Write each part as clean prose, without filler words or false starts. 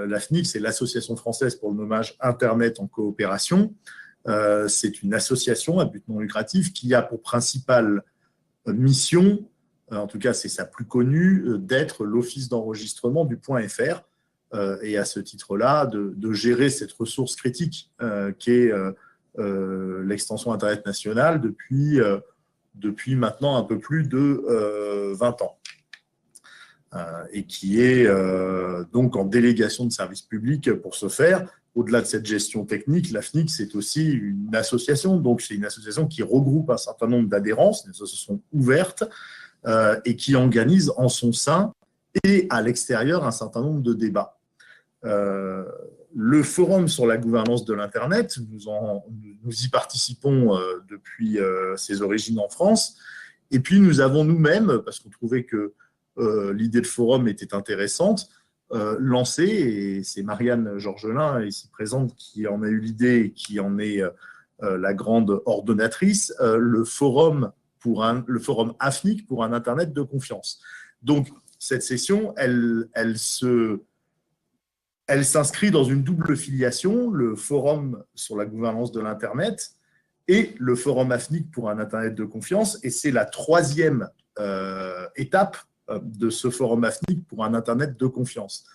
L'AFNIC, c'est l'Association française pour le nommage Internet en coopération. C'est une association à but non lucratif qui a pour principale mission, en tout cas c'est sa plus connue, d'être l'office d'enregistrement du .fr et à ce titre-là de gérer cette ressource critique qui est l'extension Internet nationale depuis maintenant un peu plus de 20 ans. Et qui est donc en délégation de service public pour ce faire. Au-delà de cette gestion technique, l'AFNIC, c'est aussi une association. Donc, c'est une association qui regroupe un certain nombre d'adhérents, c'est une association ouverte et qui organise en son sein et à l'extérieur un certain nombre de débats. Le forum sur la gouvernance de l'Internet, nous y participons depuis ses origines en France. Et puis, nous avons nous-mêmes, parce qu'on trouvait que l'idée de forum était intéressante, lancé, et c'est Marianne Georgelin, ici présente, qui en a eu l'idée et qui en est la grande ordonnatrice, le forum AFNIC pour un Internet de confiance. Donc, cette session, elle s'inscrit dans une double filiation, le forum sur la gouvernance de l'Internet et le forum AFNIC pour un Internet de confiance, et c'est la troisième étape de ce forum AFNIC pour un Internet de confiance.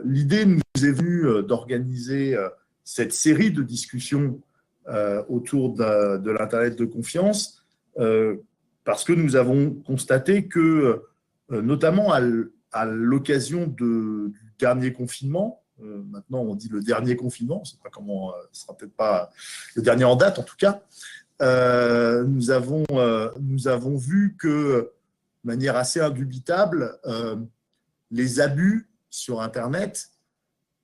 L'idée nous est venue d'organiser cette série de discussions autour de l'Internet de confiance parce que nous avons constaté que, notamment à l'occasion du dernier confinement, maintenant on dit le dernier confinement, on ne sait pas comment, ce ne sera peut-être pas le dernier en date en tout cas, nous avons vu que de manière assez indubitable, les abus sur Internet,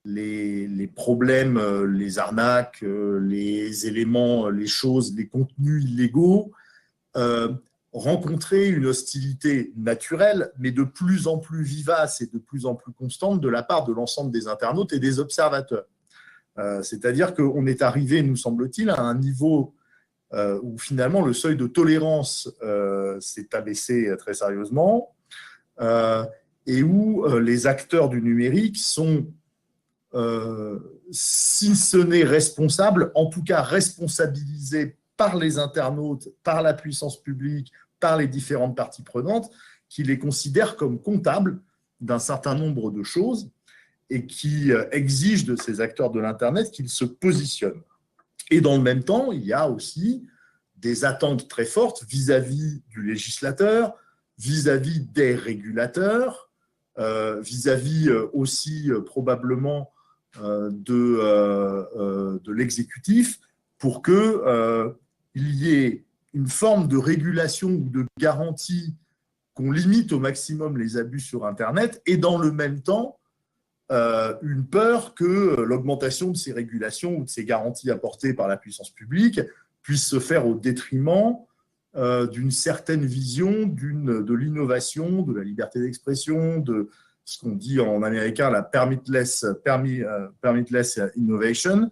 les problèmes, les arnaques, les éléments, les choses, les contenus illégaux rencontraient une hostilité naturelle, mais de plus en plus vivace et de plus en plus constante de la part de l'ensemble des internautes et des observateurs. C'est-à-dire qu'on est arrivé, nous semble-t-il, à un niveau où finalement le seuil de tolérance s'est abaissé très sérieusement et où les acteurs du numérique sont, si ce n'est responsables, en tout cas responsabilisés par les internautes, par la puissance publique, par les différentes parties prenantes, qui les considèrent comme comptables d'un certain nombre de choses et qui exigent de ces acteurs de l'Internet qu'ils se positionnent. Et dans le même temps, il y a aussi des attentes très fortes vis-à-vis du législateur, vis-à-vis des régulateurs, vis-à-vis aussi probablement de l'exécutif, pour qu'il y ait une forme de régulation ou de garantie qu'on limite au maximum les abus sur Internet, et dans le même temps, une peur que l'augmentation de ces régulations ou de ces garanties apportées par la puissance publique puisse se faire au détriment d'une certaine vision de l'innovation, de la liberté d'expression, de ce qu'on dit en américain la permitless innovation.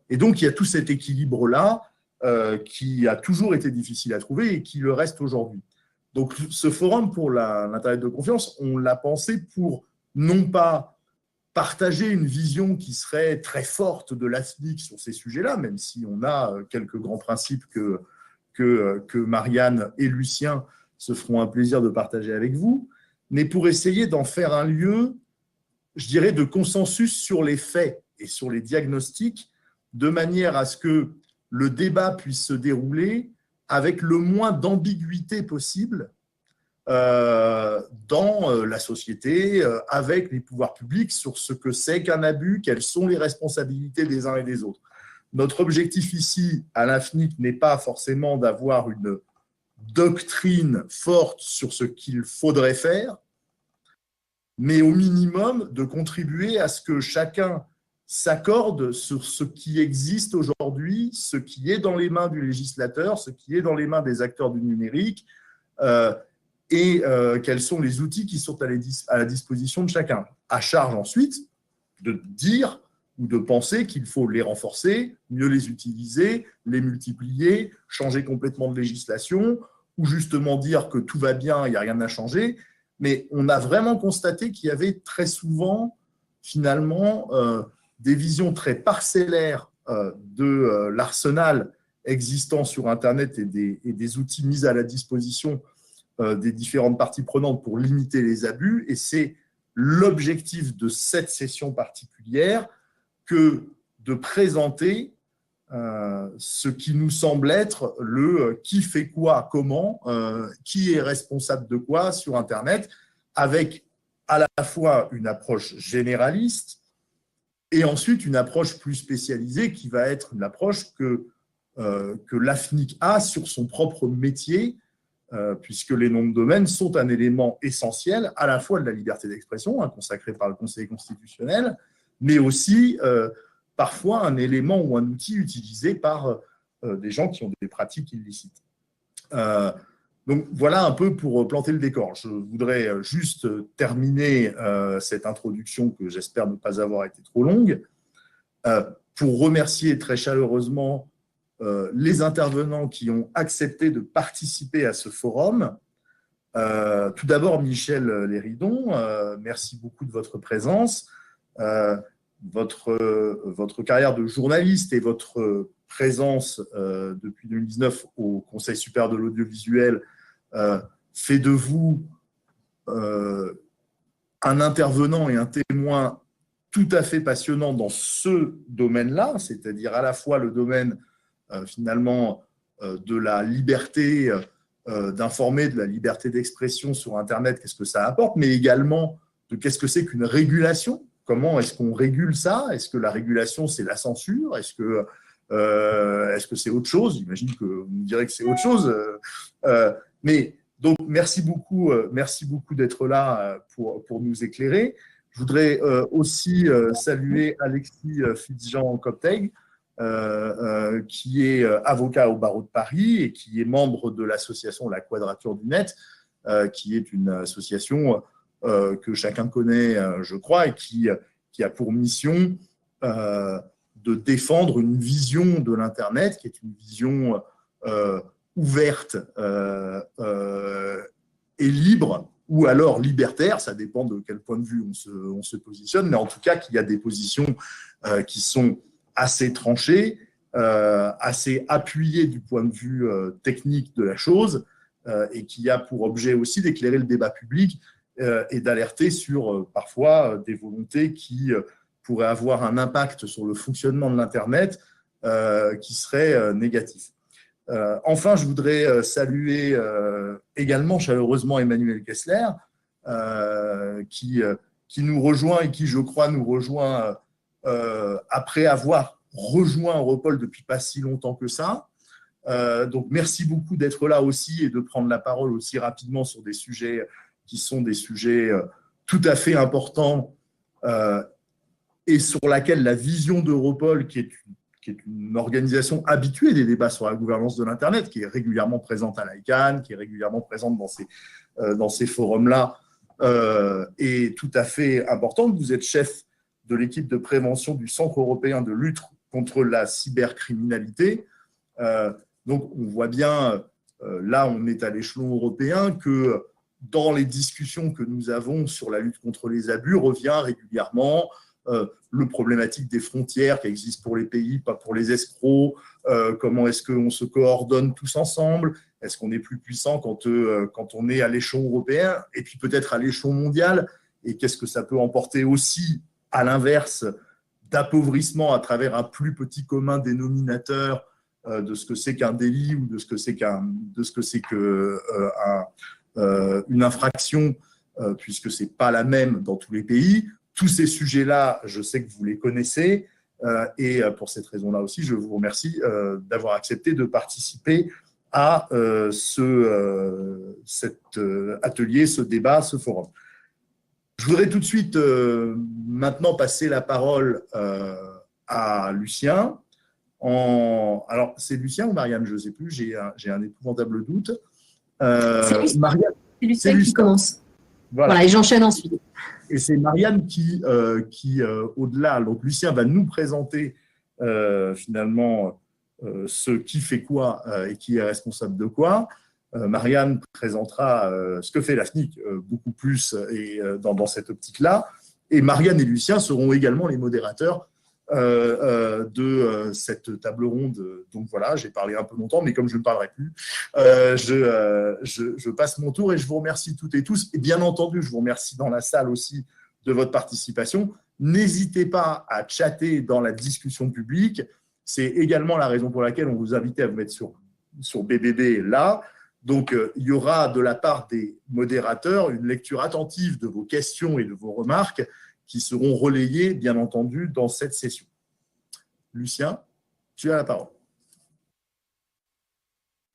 Et donc, il y a tout cet équilibre-là qui a toujours été difficile à trouver et qui le reste aujourd'hui. Donc, ce forum pour l'Internet de confiance, on l'a pensé pour non pas partager une vision qui serait très forte de l'AFNIC sur ces sujets-là, même si on a quelques grands principes que Marianne et Lucien se feront un plaisir de partager avec vous, mais pour essayer d'en faire un lieu, je dirais, de consensus sur les faits et sur les diagnostics, de manière à ce que le débat puisse se dérouler avec le moins d'ambiguïté possible dans la société, avec les pouvoirs publics, sur ce que c'est qu'un abus, quelles sont les responsabilités des uns et des autres. Notre objectif ici, à l'AFNIC, n'est pas forcément d'avoir une doctrine forte sur ce qu'il faudrait faire, mais au minimum de contribuer à ce que chacun s'accorde sur ce qui existe aujourd'hui, ce qui est dans les mains du législateur, ce qui est dans les mains des acteurs du numérique, et quels sont les outils qui sont à la disposition de chacun. À charge ensuite de dire ou de penser qu'il faut les renforcer, mieux les utiliser, les multiplier, changer complètement de législation, ou justement dire que tout va bien, il n'y a rien à changer. Mais on a vraiment constaté qu'il y avait très souvent finalement des visions très parcellaires de l'arsenal existant sur Internet et des outils mis à la disposition des différentes parties prenantes pour limiter les abus. Et c'est l'objectif de cette session particulière que de présenter ce qui nous semble être le qui fait quoi, comment, qui est responsable de quoi sur Internet, avec à la fois une approche généraliste et ensuite une approche plus spécialisée qui va être une approche que l'AFNIC a sur son propre métier, puisque les noms de domaine sont un élément essentiel à la fois de la liberté d'expression, consacré par le Conseil constitutionnel, mais aussi parfois un élément ou un outil utilisé par des gens qui ont des pratiques illicites. Donc voilà un peu pour planter le décor. Je voudrais juste terminer cette introduction que j'espère ne pas avoir été trop longue, pour remercier très chaleureusement les intervenants qui ont accepté de participer à ce forum. Tout d'abord, Michel Léridon, merci beaucoup de votre présence. Votre carrière de journaliste et votre présence depuis 2019 au Conseil supérieur de l'audiovisuel fait de vous un intervenant et un témoin tout à fait passionnant dans ce domaine-là, c'est-à-dire à la fois le domaine finalement de la liberté d'informer, de la liberté d'expression sur Internet, qu'est-ce que ça apporte, mais également de qu'est-ce que c'est qu'une régulation. Comment est-ce qu'on régule ça? Est-ce que la régulation, c'est la censure? Est-ce que c'est autre chose? J'imagine que vous me direz que c'est autre chose. Mais donc, merci beaucoup d'être là pour nous éclairer. Je voudrais aussi saluer Alexis Fitzjean-Copteig, qui est avocat au barreau de Paris et qui est membre de l'association La Quadrature du Net, qui est une association que chacun connaît, je crois, et qui a pour mission de défendre une vision de l'Internet, qui est une vision ouverte et libre, ou alors libertaire, ça dépend de quel point de vue on se positionne, mais en tout cas qu'il y a des positions qui sont assez tranchées, assez appuyées du point de vue technique de la chose, et qui a pour objet aussi d'éclairer le débat public et d'alerter sur parfois des volontés qui pourraient avoir un impact sur le fonctionnement de l'Internet qui serait négatif. Enfin, je voudrais saluer également chaleureusement Emmanuel Kessler, qui nous rejoint et qui, je crois, nous rejoint après avoir rejoint Europol depuis pas si longtemps que ça. Donc, merci beaucoup d'être là aussi et de prendre la parole aussi rapidement sur des sujets qui sont des sujets tout à fait importants et sur laquelle la vision d'Europol, qui est une organisation habituée des débats sur la gouvernance de l'Internet, qui est régulièrement présente à l'ICANN, qui est régulièrement présente dans ces forums-là, est tout à fait importante. Vous êtes chef de l'équipe de prévention du Centre européen de lutte contre la cybercriminalité. Donc, on voit bien, là, on est à l'échelon européen, que dans les discussions que nous avons sur la lutte contre les abus, revient régulièrement le problématique des frontières qui existent pour les pays, pas pour les escrocs, comment est-ce qu'on se coordonne tous ensemble, est-ce qu'on est plus puissant quand on est à l'échelon européen, et puis peut-être à l'échelon mondial, et qu'est-ce que ça peut emporter aussi, à l'inverse, d'appauvrissement à travers un plus petit commun dénominateur de ce que c'est qu'un délit ou de ce que c'est une infraction, puisque ce n'est pas la même dans tous les pays. Tous ces sujets-là, je sais que vous les connaissez, et pour cette raison-là aussi, je vous remercie d'avoir accepté de participer à cet atelier, ce débat, ce forum. Je voudrais tout de suite maintenant passer la parole à Lucien. Alors, c'est Lucien ou Marianne? Je ne sais plus, j'ai un épouvantable doute. Marianne, c'est Lucien qui commence. Voilà, et j'enchaîne ensuite. Et c'est Marianne qui au-delà, donc Lucien va nous présenter finalement ce qui fait quoi et qui est responsable de quoi. Marianne présentera ce que fait l'AFNIC beaucoup plus et dans cette optique-là. Et Marianne et Lucien seront également les modérateurs de cette table ronde. Donc voilà, j'ai parlé un peu longtemps, mais comme je ne parlerai plus, je passe mon tour et je vous remercie toutes et tous. Et bien entendu, je vous remercie dans la salle aussi de votre participation. N'hésitez pas à chatter dans la discussion publique. C'est également la raison pour laquelle on vous invitait à vous mettre sur BBB là. Donc, il y aura de la part des modérateurs une lecture attentive de vos questions et de vos remarques qui seront relayées, bien entendu, dans cette session. Lucien, tu as la parole.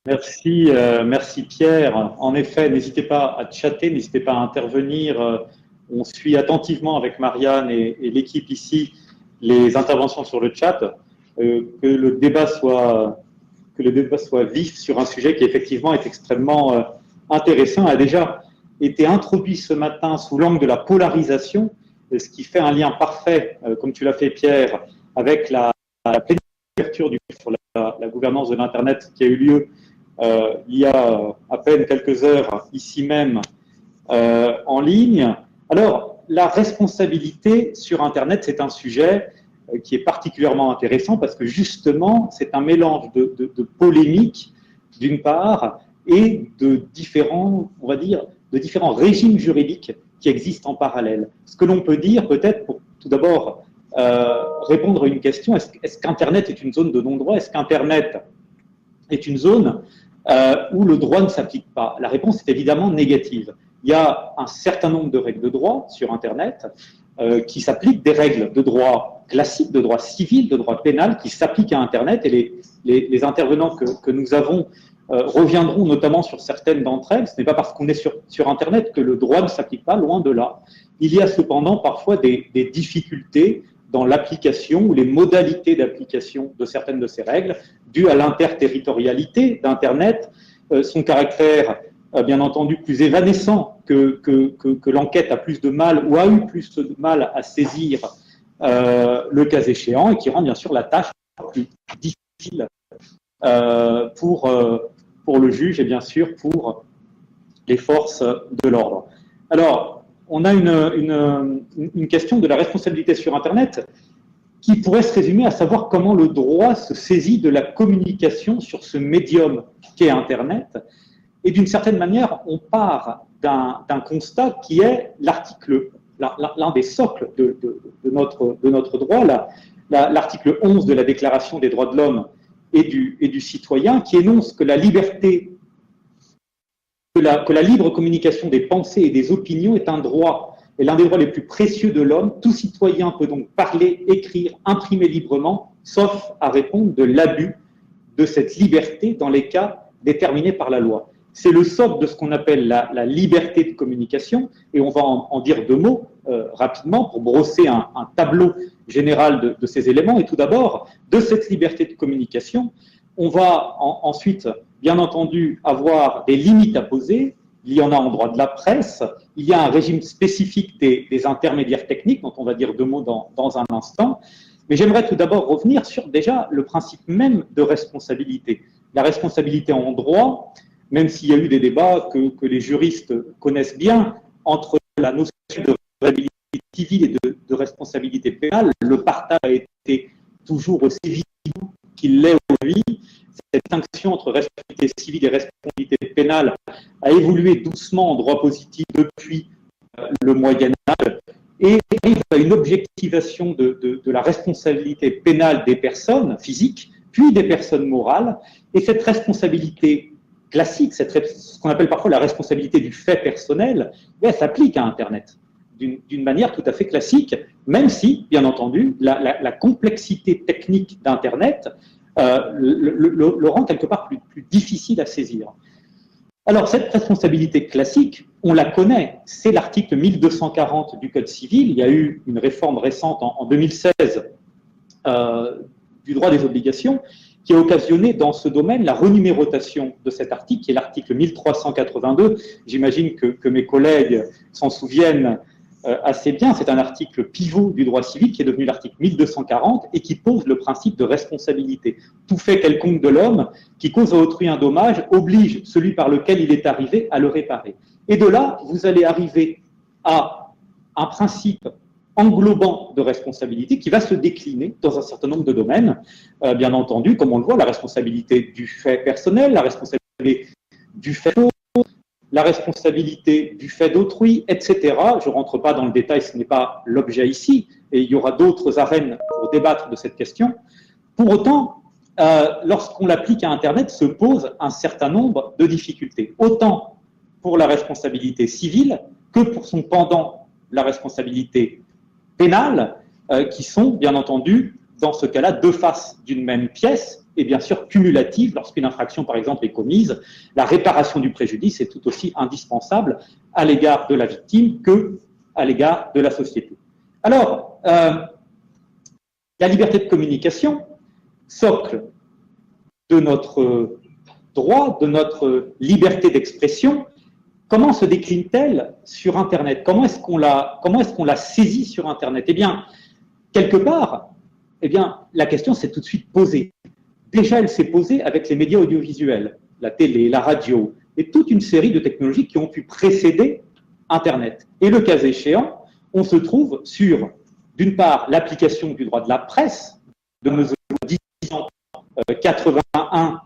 Merci, merci Pierre. En effet, n'hésitez pas à chatter, n'hésitez pas à intervenir. On suit attentivement avec Marianne et l'équipe ici les interventions sur le chat. Que le débat soit vif sur un sujet qui effectivement est extrêmement intéressant, a déjà été introduit ce matin sous l'angle de la polarisation, ce qui fait un lien parfait, comme tu l'as fait Pierre, avec la pleine ouverture sur la gouvernance de l'Internet qui a eu lieu il y a à peine quelques heures ici même en ligne. Alors, la responsabilité sur Internet, c'est un sujet qui est particulièrement intéressant parce que justement, c'est un mélange de polémiques, d'une part, et de différents, on va dire, de différents régimes juridiques qui existent en parallèle. Ce que l'on peut dire, peut-être, pour tout d'abord répondre à une question, est-ce qu'Internet est une zone de non-droit? Est-ce qu'Internet est une zone où le droit ne s'applique pas? La réponse est évidemment négative. Il y a un certain nombre de règles de droit sur Internet qui s'appliquent, des règles de droit classiques, de droit civil, de droit pénal, qui s'appliquent à Internet, et les intervenants que nous avons reviendront notamment sur certaines d'entre elles. Ce n'est pas parce qu'on est sur Internet que le droit ne s'applique pas, loin de là. Il y a cependant parfois des difficultés dans l'application ou les modalités d'application de certaines de ces règles, dues à l'interterritorialité d'Internet, son caractère bien entendu plus évanescent que l'enquête a plus de mal ou a eu plus de mal à saisir le cas échéant, et qui rend bien sûr la tâche plus difficile pour le juge et bien sûr pour les forces de l'ordre. Alors, on a une question de la responsabilité sur Internet qui pourrait se résumer à savoir comment le droit se saisit de la communication sur ce médium qu'est Internet. Et d'une certaine manière, on part d'un constat qui est l'un des socles de notre droit, l'article 11 de la Déclaration des droits de l'homme et du citoyen, qui énonce que la liberté, que la libre communication des pensées et des opinions est un droit, et l'un des droits les plus précieux de l'homme. Tout citoyen peut donc parler, écrire, imprimer librement, sauf à répondre de l'abus de cette liberté dans les cas déterminés par la loi. C'est le socle de ce qu'on appelle la liberté de communication, et on va en dire deux mots rapidement pour brosser un tableau général de ces éléments. Et tout d'abord, de cette liberté de communication, on va ensuite, bien entendu, avoir des limites à poser. Il y en a en droit de la presse, il y a un régime spécifique des intermédiaires techniques, dont on va dire deux mots dans un instant. Mais j'aimerais tout d'abord revenir sur déjà le principe même de responsabilité. La responsabilité en droit, même s'il y a eu des débats que les juristes connaissent bien, entre la notion de responsabilité civile et de responsabilité pénale, le partage a été toujours aussi évident qu'il l'est aujourd'hui. Cette distinction entre responsabilité civile et responsabilité pénale a évolué doucement en droit positif depuis le Moyen-Âge et arrive à une objectivation de la responsabilité pénale des personnes physiques, puis des personnes morales. Et cette responsabilité classique, ce qu'on appelle parfois la responsabilité du fait personnel, elle s'applique à Internet d'une manière tout à fait classique, même si, bien entendu, la complexité technique d'Internet le rend quelque part plus difficile à saisir. Alors, cette responsabilité classique, on la connaît, c'est l'article 1240 du Code civil. Il y a eu une réforme récente en 2016 du droit des obligations qui a occasionné dans ce domaine la renumérotation de cet article, qui est l'article 1382. J'imagine que mes collègues s'en souviennent assez bien. C'est un article pivot du droit civil qui est devenu l'article 1240 et qui pose le principe de responsabilité. Tout fait quelconque de l'homme qui cause à autrui un dommage oblige celui par lequel il est arrivé à le réparer. Et de là, vous allez arriver à un principe englobant de responsabilité qui va se décliner dans un certain nombre de domaines. Bien entendu, comme on le voit, la responsabilité du fait personnel, la responsabilité du fait la responsabilité du fait d'autrui, etc. Je ne rentre pas dans le détail, ce n'est pas l'objet ici, et il y aura d'autres arènes pour débattre de cette question. Pour autant, lorsqu'on l'applique à Internet, se pose un certain nombre de difficultés, autant pour la responsabilité civile que pour son pendant, la responsabilité pénale, qui sont, bien entendu, dans ce cas-là, deux faces d'une même pièce, et bien sûr cumulative. Lorsqu'une infraction, par exemple, est commise, la réparation du préjudice est tout aussi indispensable à l'égard de la victime qu'à l'égard de la société. Alors, la liberté de communication, socle de notre droit, de notre liberté d'expression, comment se décline-t-elle sur Internet? Comment est-ce qu'on la saisit sur Internet? Eh bien, quelque part, la question s'est tout de suite posée. Déjà, elle s'est posée avec les médias audiovisuels, la télé, la radio, et toute une série de technologies qui ont pu précéder Internet. Et le cas échéant, on se trouve sur, d'une part, l'application du droit de la presse, de mesure 1981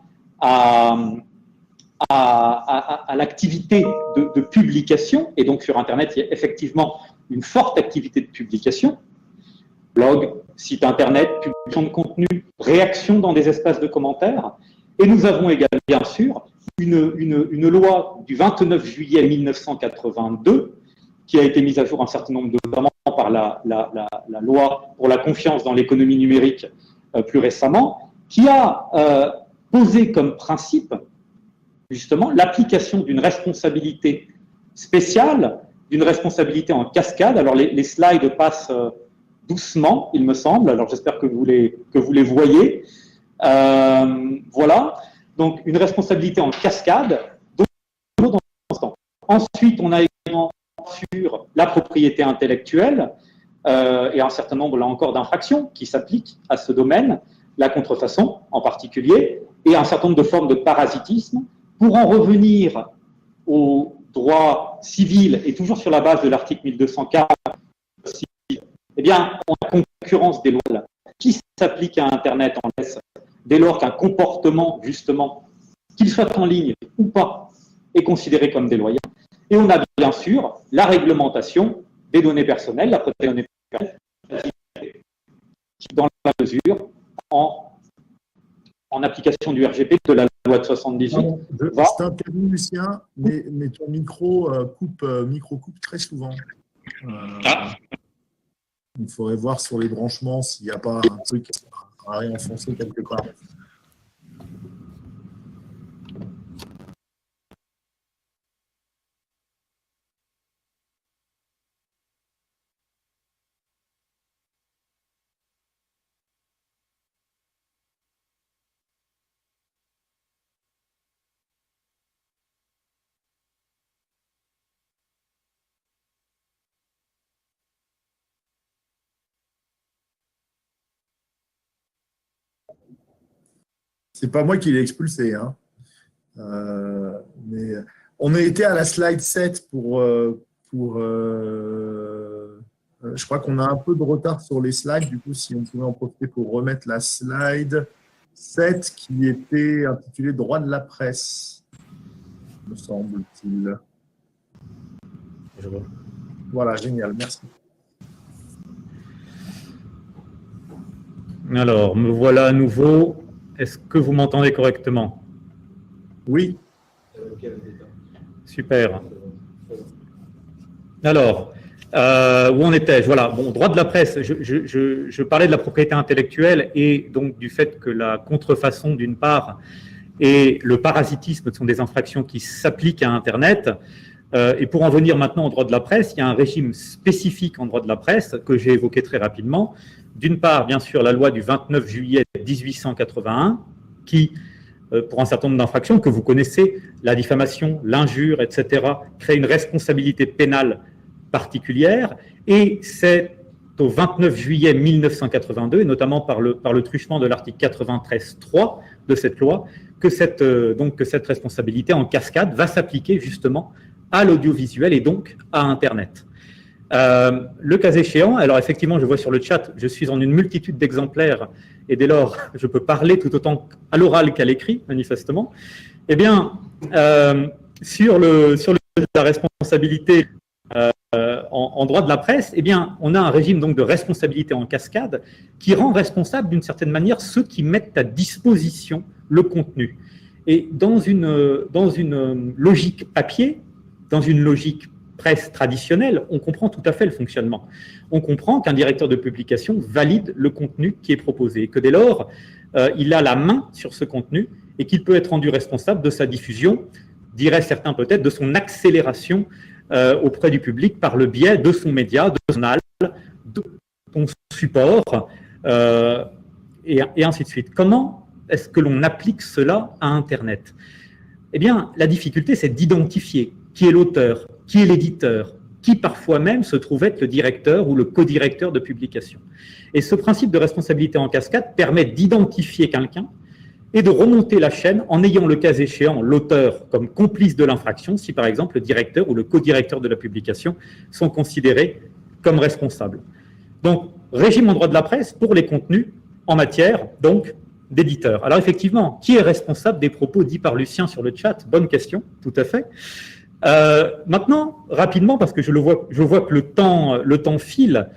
à l'activité de publication, et donc sur Internet, il y a effectivement une forte activité de publication, blog, site Internet, publication de contenu, réaction dans des espaces de commentaires. Et nous avons également, bien sûr, une loi du 29 juillet 1982 qui a été mise à jour un certain nombre de temps par la loi pour la confiance dans l'économie numérique plus récemment, qui a posé comme principe, justement, l'application d'une responsabilité spéciale, d'une responsabilité en cascade. Alors, les slides passent doucement, il me semble. Alors, j'espère que vous les voyez. Voilà. Donc, une responsabilité en cascade. Ensuite, on a également sur la propriété intellectuelle et un certain nombre, là encore, d'infractions qui s'appliquent à ce domaine, la contrefaçon en particulier, et un certain nombre de formes de parasitisme. Pour en revenir au droit civil, et toujours sur la base de l'article 1240, eh bien, on a concurrence des lois qui s'appliquent à Internet en laisse dès lors qu'un comportement, justement, qu'il soit en ligne ou pas, est considéré comme déloyal. Et on a bien sûr la réglementation des données personnelles, la protection des données personnelles, qui, dans la mesure, en application du RGPD, de la loi de 78. Je t'interromps, Lucien, mais ton micro coupe très souvent. Il faudrait voir sur les branchements s'il n'y a pas un truc à réenfoncer quelque part. C'est pas moi qui l'ai expulsé. Hein. Mais on a été à la slide 7 je crois qu'on a un peu de retard sur les slides. Du coup, si on pouvait en profiter pour remettre la slide 7 qui était intitulée « Droit de la presse », me semble-t-il. Je vois. Voilà, génial, merci. Alors, me voilà à nouveau. Est-ce que vous m'entendez correctement? Oui. Super. Alors, où en étais-je? Voilà, bon, droit de la presse, je parlais de la propriété intellectuelle et donc du fait que la contrefaçon, d'une part, et le parasitisme sont des infractions qui s'appliquent à Internet. Et pour en venir maintenant au droit de la presse, il y a un régime spécifique en droit de la presse que j'ai évoqué très rapidement. D'une part, bien sûr, la loi du 29 juillet 1881 qui, pour un certain nombre d'infractions que vous connaissez, la diffamation, l'injure, etc., crée une responsabilité pénale particulière. Et c'est au 29 juillet 1982, et notamment par le truchement de l'article 93.3 de cette loi, que cette responsabilité en cascade va s'appliquer justement à l'audiovisuel et donc à Internet. Le cas échéant, alors effectivement, je vois sur le chat, je suis en une multitude d'exemplaires et dès lors, je peux parler tout autant à l'oral qu'à l'écrit, manifestement. Eh bien, sur la responsabilité en droit de la presse, eh bien, on a un régime donc de responsabilité en cascade qui rend responsable d'une certaine manière ceux qui mettent à disposition le contenu. Et dans une logique papier, dans une logique presse traditionnelle, on comprend tout à fait le fonctionnement. On comprend qu'un directeur de publication valide le contenu qui est proposé, et que dès lors, il a la main sur ce contenu et qu'il peut être rendu responsable de sa diffusion, diraient certains peut-être, de son accélération auprès du public par le biais de son média, de son journal, de son support, et ainsi de suite. Comment est-ce que l'on applique cela à Internet? Eh bien, la difficulté, c'est d'identifier qui est l'auteur, qui est l'éditeur, qui parfois même se trouve être le directeur ou le co-directeur de publication. Et ce principe de responsabilité en cascade permet d'identifier quelqu'un et de remonter la chaîne en ayant le cas échéant l'auteur comme complice de l'infraction si par exemple le directeur ou le co-directeur de la publication sont considérés comme responsables. Donc, régime en droit de la presse pour les contenus en matière donc d'éditeur. Alors effectivement, qui est responsable des propos dits par Lucien sur le chat? Bonne question, tout à fait. Maintenant, rapidement, parce que je vois que le temps file,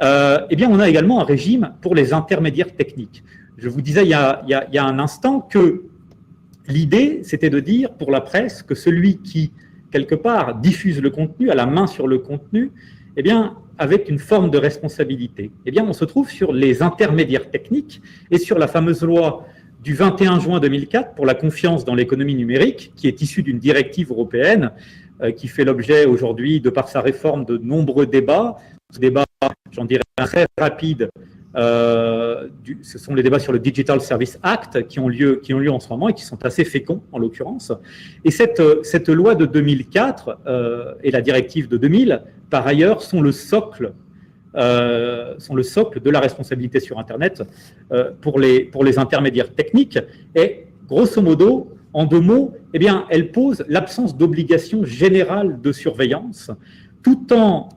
eh bien, on a également un régime pour les intermédiaires techniques. Je vous disais il y a un instant que l'idée, c'était de dire pour la presse que celui qui, quelque part, diffuse le contenu, a la main sur le contenu, eh bien, avec une forme de responsabilité. Eh bien, on se trouve sur les intermédiaires techniques et sur la fameuse loi du 21 juin 2004 pour la confiance dans l'économie numérique, qui est issue d'une directive européenne qui fait l'objet aujourd'hui, de par sa réforme, de nombreux débats. Ce débat, j'en dirais, très rapide. Ce sont les débats sur le Digital Service Act qui ont lieu en ce moment et qui sont assez féconds en l'occurrence. Et cette loi de 2004 et la directive de 2000, par ailleurs, sont le socle de la responsabilité sur Internet pour les intermédiaires techniques. Et grosso modo, en deux mots, eh bien, elle pose l'absence d'obligation générale de surveillance, tout en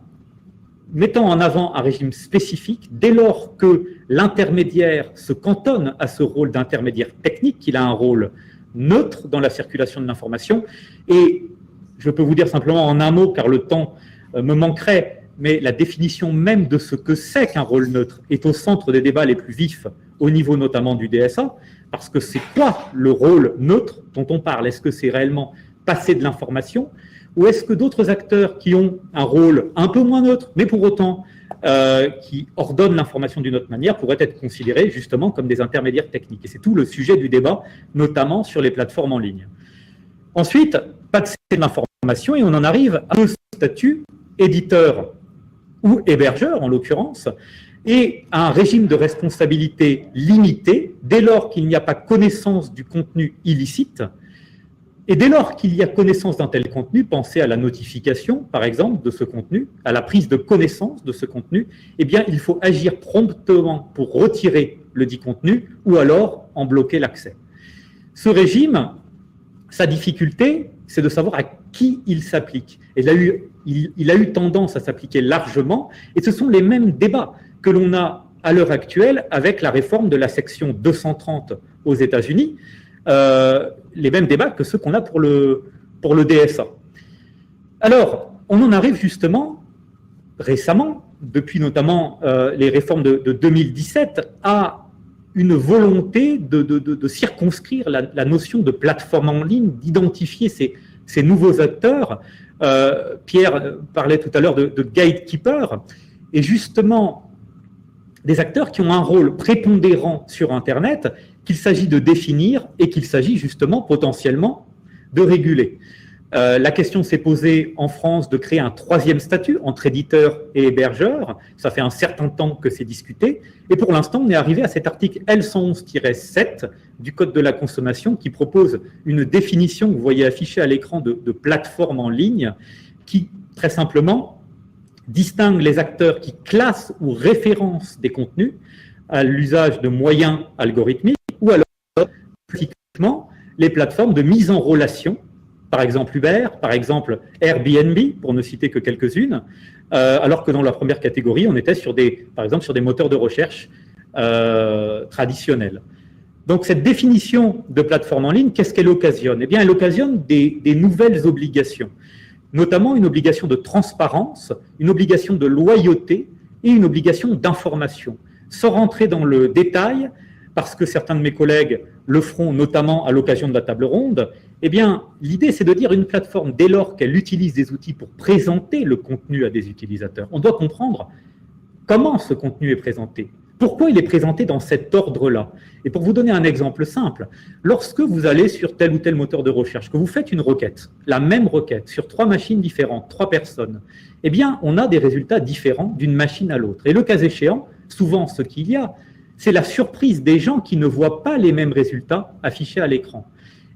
mettant en avant un régime spécifique dès lors que l'intermédiaire se cantonne à ce rôle d'intermédiaire technique, qu'il a un rôle neutre dans la circulation de l'information. Et je peux vous dire simplement en un mot, car le temps me manquerait, mais la définition même de ce que c'est qu'un rôle neutre est au centre des débats les plus vifs, au niveau notamment du DSA, parce que c'est quoi le rôle neutre dont on parle? Est-ce que c'est réellement passer de l'information, ou est-ce que d'autres acteurs qui ont un rôle un peu moins neutre, mais pour autant qui ordonnent l'information d'une autre manière, pourraient être considérés justement comme des intermédiaires techniques? Et c'est tout le sujet du débat, notamment sur les plateformes en ligne. Ensuite, passer de l'information, et on en arrive à deux statuts, éditeur ou hébergeur en l'occurrence, et à un régime de responsabilité limité dès lors qu'il n'y a pas connaissance du contenu illicite. Et dès lors qu'il y a connaissance d'un tel contenu, pensez à la notification, par exemple, de ce contenu, à la prise de connaissance de ce contenu, eh bien, il faut agir promptement pour retirer le dit contenu ou alors en bloquer l'accès. Ce régime, sa difficulté, c'est de savoir à qui il s'applique. Il a eu tendance à s'appliquer largement, et ce sont les mêmes débats que l'on a à l'heure actuelle avec la réforme de la section 230 aux États-Unis, les mêmes débats que ceux qu'on a pour le DSA. Alors, on en arrive justement récemment, depuis notamment les réformes de 2017, à une volonté de circonscrire la notion de plateforme en ligne, d'identifier ces nouveaux acteurs. Pierre parlait tout à l'heure de gatekeeper, et justement des acteurs qui ont un rôle prépondérant sur Internet, qu'il s'agit de définir et qu'il s'agit justement potentiellement de réguler. La question s'est posée en France de créer un troisième statut entre éditeur et hébergeur. Ça fait un certain temps que c'est discuté. Et pour l'instant, on est arrivé à cet article L111-7 du Code de la consommation qui propose une définition, vous voyez affichée à l'écran, de plateforme en ligne qui, très simplement, distingue les acteurs qui classent ou référencent des contenus à l'usage de moyens algorithmiques ou alors, typiquement, les plateformes de mise en relation par exemple Uber, par exemple Airbnb, pour ne citer que quelques-unes, alors que dans la première catégorie, on était par exemple sur des moteurs de recherche traditionnels. Donc cette définition de plateforme en ligne, qu'est-ce qu'elle occasionne? Eh bien, elle occasionne des nouvelles obligations, notamment une obligation de transparence, une obligation de loyauté et une obligation d'information. Sans rentrer dans le détail, parce que certains de mes collègues le feront notamment à l'occasion de la table ronde, eh bien, l'idée, c'est de dire une plateforme, dès lors qu'elle utilise des outils pour présenter le contenu à des utilisateurs, on doit comprendre comment ce contenu est présenté, pourquoi il est présenté dans cet ordre-là. Et pour vous donner un exemple simple, lorsque vous allez sur tel ou tel moteur de recherche, que vous faites une requête, la même requête, sur 3 machines différentes, 3 personnes, eh bien, on a des résultats différents d'une machine à l'autre. Et le cas échéant, souvent, ce qu'il y a, c'est la surprise des gens qui ne voient pas les mêmes résultats affichés à l'écran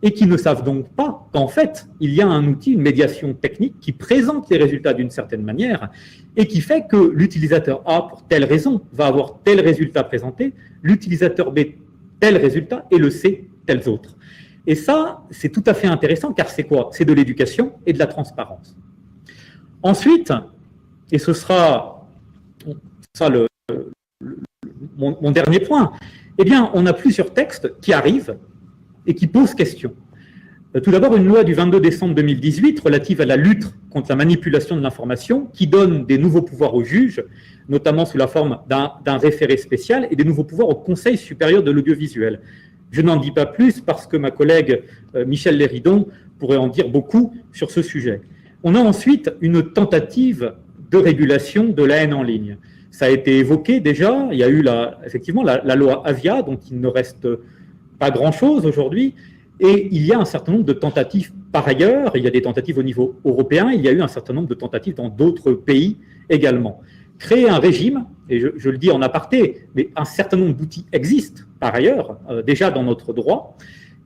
et qui ne savent donc pas qu'en fait, il y a un outil, une médiation technique qui présente les résultats d'une certaine manière et qui fait que l'utilisateur A, pour telle raison, va avoir tel résultat présenté, l'utilisateur B, tel résultat et le C, tels autres. Et ça, c'est tout à fait intéressant car c'est quoi? C'est de l'éducation et de la transparence. Ensuite, et ce sera ça mon dernier point, eh bien, on a plusieurs textes qui arrivent et qui posent question. Tout d'abord, une loi du 22 décembre 2018 relative à la lutte contre la manipulation de l'information qui donne des nouveaux pouvoirs aux juges, notamment sous la forme d'un référé spécial et des nouveaux pouvoirs au Conseil supérieur de l'audiovisuel. Je n'en dis pas plus parce que ma collègue Michel Léridon pourrait en dire beaucoup sur ce sujet. On a ensuite une tentative de régulation de la haine en ligne. Ça a été évoqué déjà, il y a eu effectivement la loi Avia, dont il ne reste pas grand-chose aujourd'hui, et il y a un certain nombre de tentatives par ailleurs, il y a des tentatives au niveau européen, il y a eu un certain nombre de tentatives dans d'autres pays également. Créer un régime, et je le dis en aparté, mais un certain nombre d'outils existent par ailleurs, déjà dans notre droit,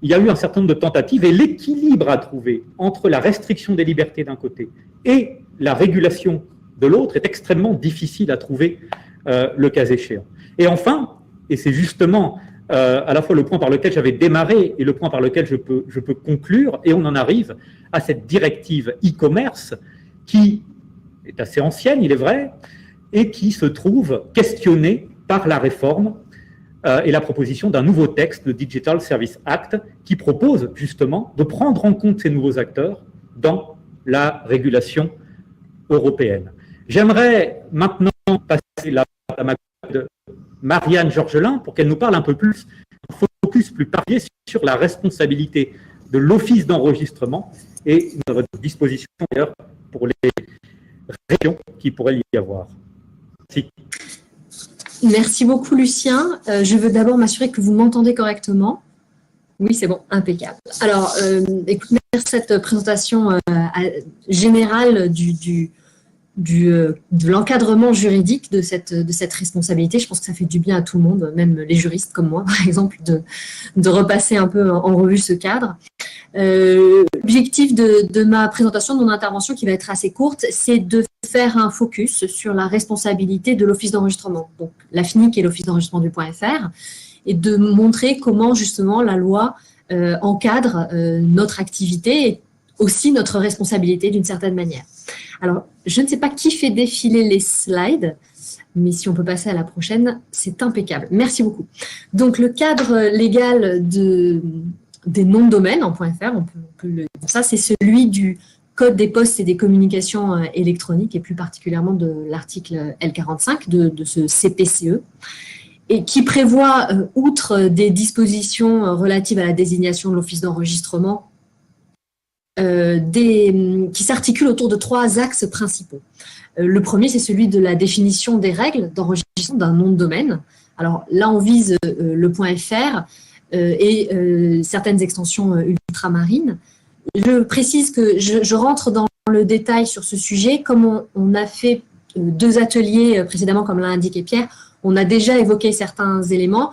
il y a eu un certain nombre de tentatives et l'équilibre à trouver entre la restriction des libertés d'un côté et la régulation de l'autre est extrêmement difficile à trouver le cas échéant. Et enfin, et c'est justement à la fois le point par lequel j'avais démarré et le point par lequel je peux conclure, et on en arrive à cette directive e-commerce qui est assez ancienne, il est vrai, et qui se trouve questionnée par la réforme et la proposition d'un nouveau texte, le Digital Service Act, qui propose justement de prendre en compte ces nouveaux acteurs dans la régulation européenne. J'aimerais maintenant passer la parole à ma collègue Marianne Georgelin pour qu'elle nous parle un peu plus, un focus plus particulier sur la responsabilité de l'office d'enregistrement et à votre disposition d'ailleurs pour les régions qui pourraient y avoir. Merci. Merci beaucoup, Lucien. Je veux d'abord m'assurer que vous m'entendez correctement. Oui, c'est bon, impeccable. Alors, écoute, merci pour cette présentation générale de l'encadrement juridique de cette responsabilité. Je pense que ça fait du bien à tout le monde, même les juristes comme moi, par exemple, de repasser un peu en revue ce cadre. L'objectif de ma présentation, de mon intervention, qui va être assez courte, c'est de faire un focus sur la responsabilité de l'office d'enregistrement, donc l'AFNIC et l'office d'enregistrement du .fr, et de montrer comment justement la loi encadre notre activité et aussi notre responsabilité d'une certaine manière. Alors, je ne sais pas qui fait défiler les slides, mais si on peut passer à la prochaine, c'est impeccable. Merci beaucoup. Donc, le cadre légal des noms de domaine en .fr, ça c'est celui du Code des postes et des communications électroniques et plus particulièrement de l'article L45 de ce CPCE et qui prévoit, outre des dispositions relatives à la désignation de l'office d'enregistrement, qui s'articulent autour de 3 axes principaux. Le premier, c'est celui de la définition des règles d'enregistrement d'un nom de domaine. Alors là, on vise le .fr et certaines extensions ultramarines. Je précise que je rentre dans le détail sur ce sujet. Comme on a fait 2 ateliers précédemment, comme l'a indiqué Pierre, on a déjà évoqué certains éléments.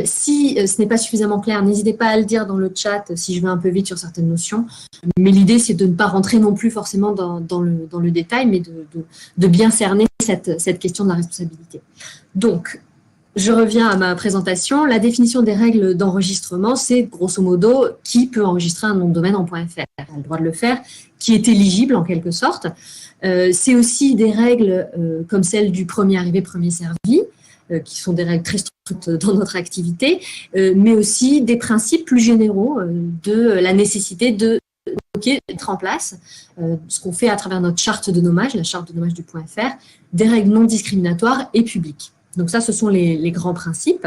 Si ce n'est pas suffisamment clair, n'hésitez pas à le dire dans le chat si je vais un peu vite sur certaines notions. Mais l'idée, c'est de ne pas rentrer non plus forcément dans le détail, mais de bien cerner cette question de la responsabilité. Donc, je reviens à ma présentation. La définition des règles d'enregistrement, c'est grosso modo qui peut enregistrer un nom de domaine en .fr, a le droit de le faire, qui est éligible en quelque sorte. C'est aussi des règles comme celle du premier arrivé, premier servi, qui sont des règles très strictes dans notre activité, mais aussi des principes plus généraux de la nécessité de mettre en place ce qu'on fait à travers notre charte de nommage, la charte de nommage du .fr, des règles non discriminatoires et publiques. Donc ça, ce sont les grands principes.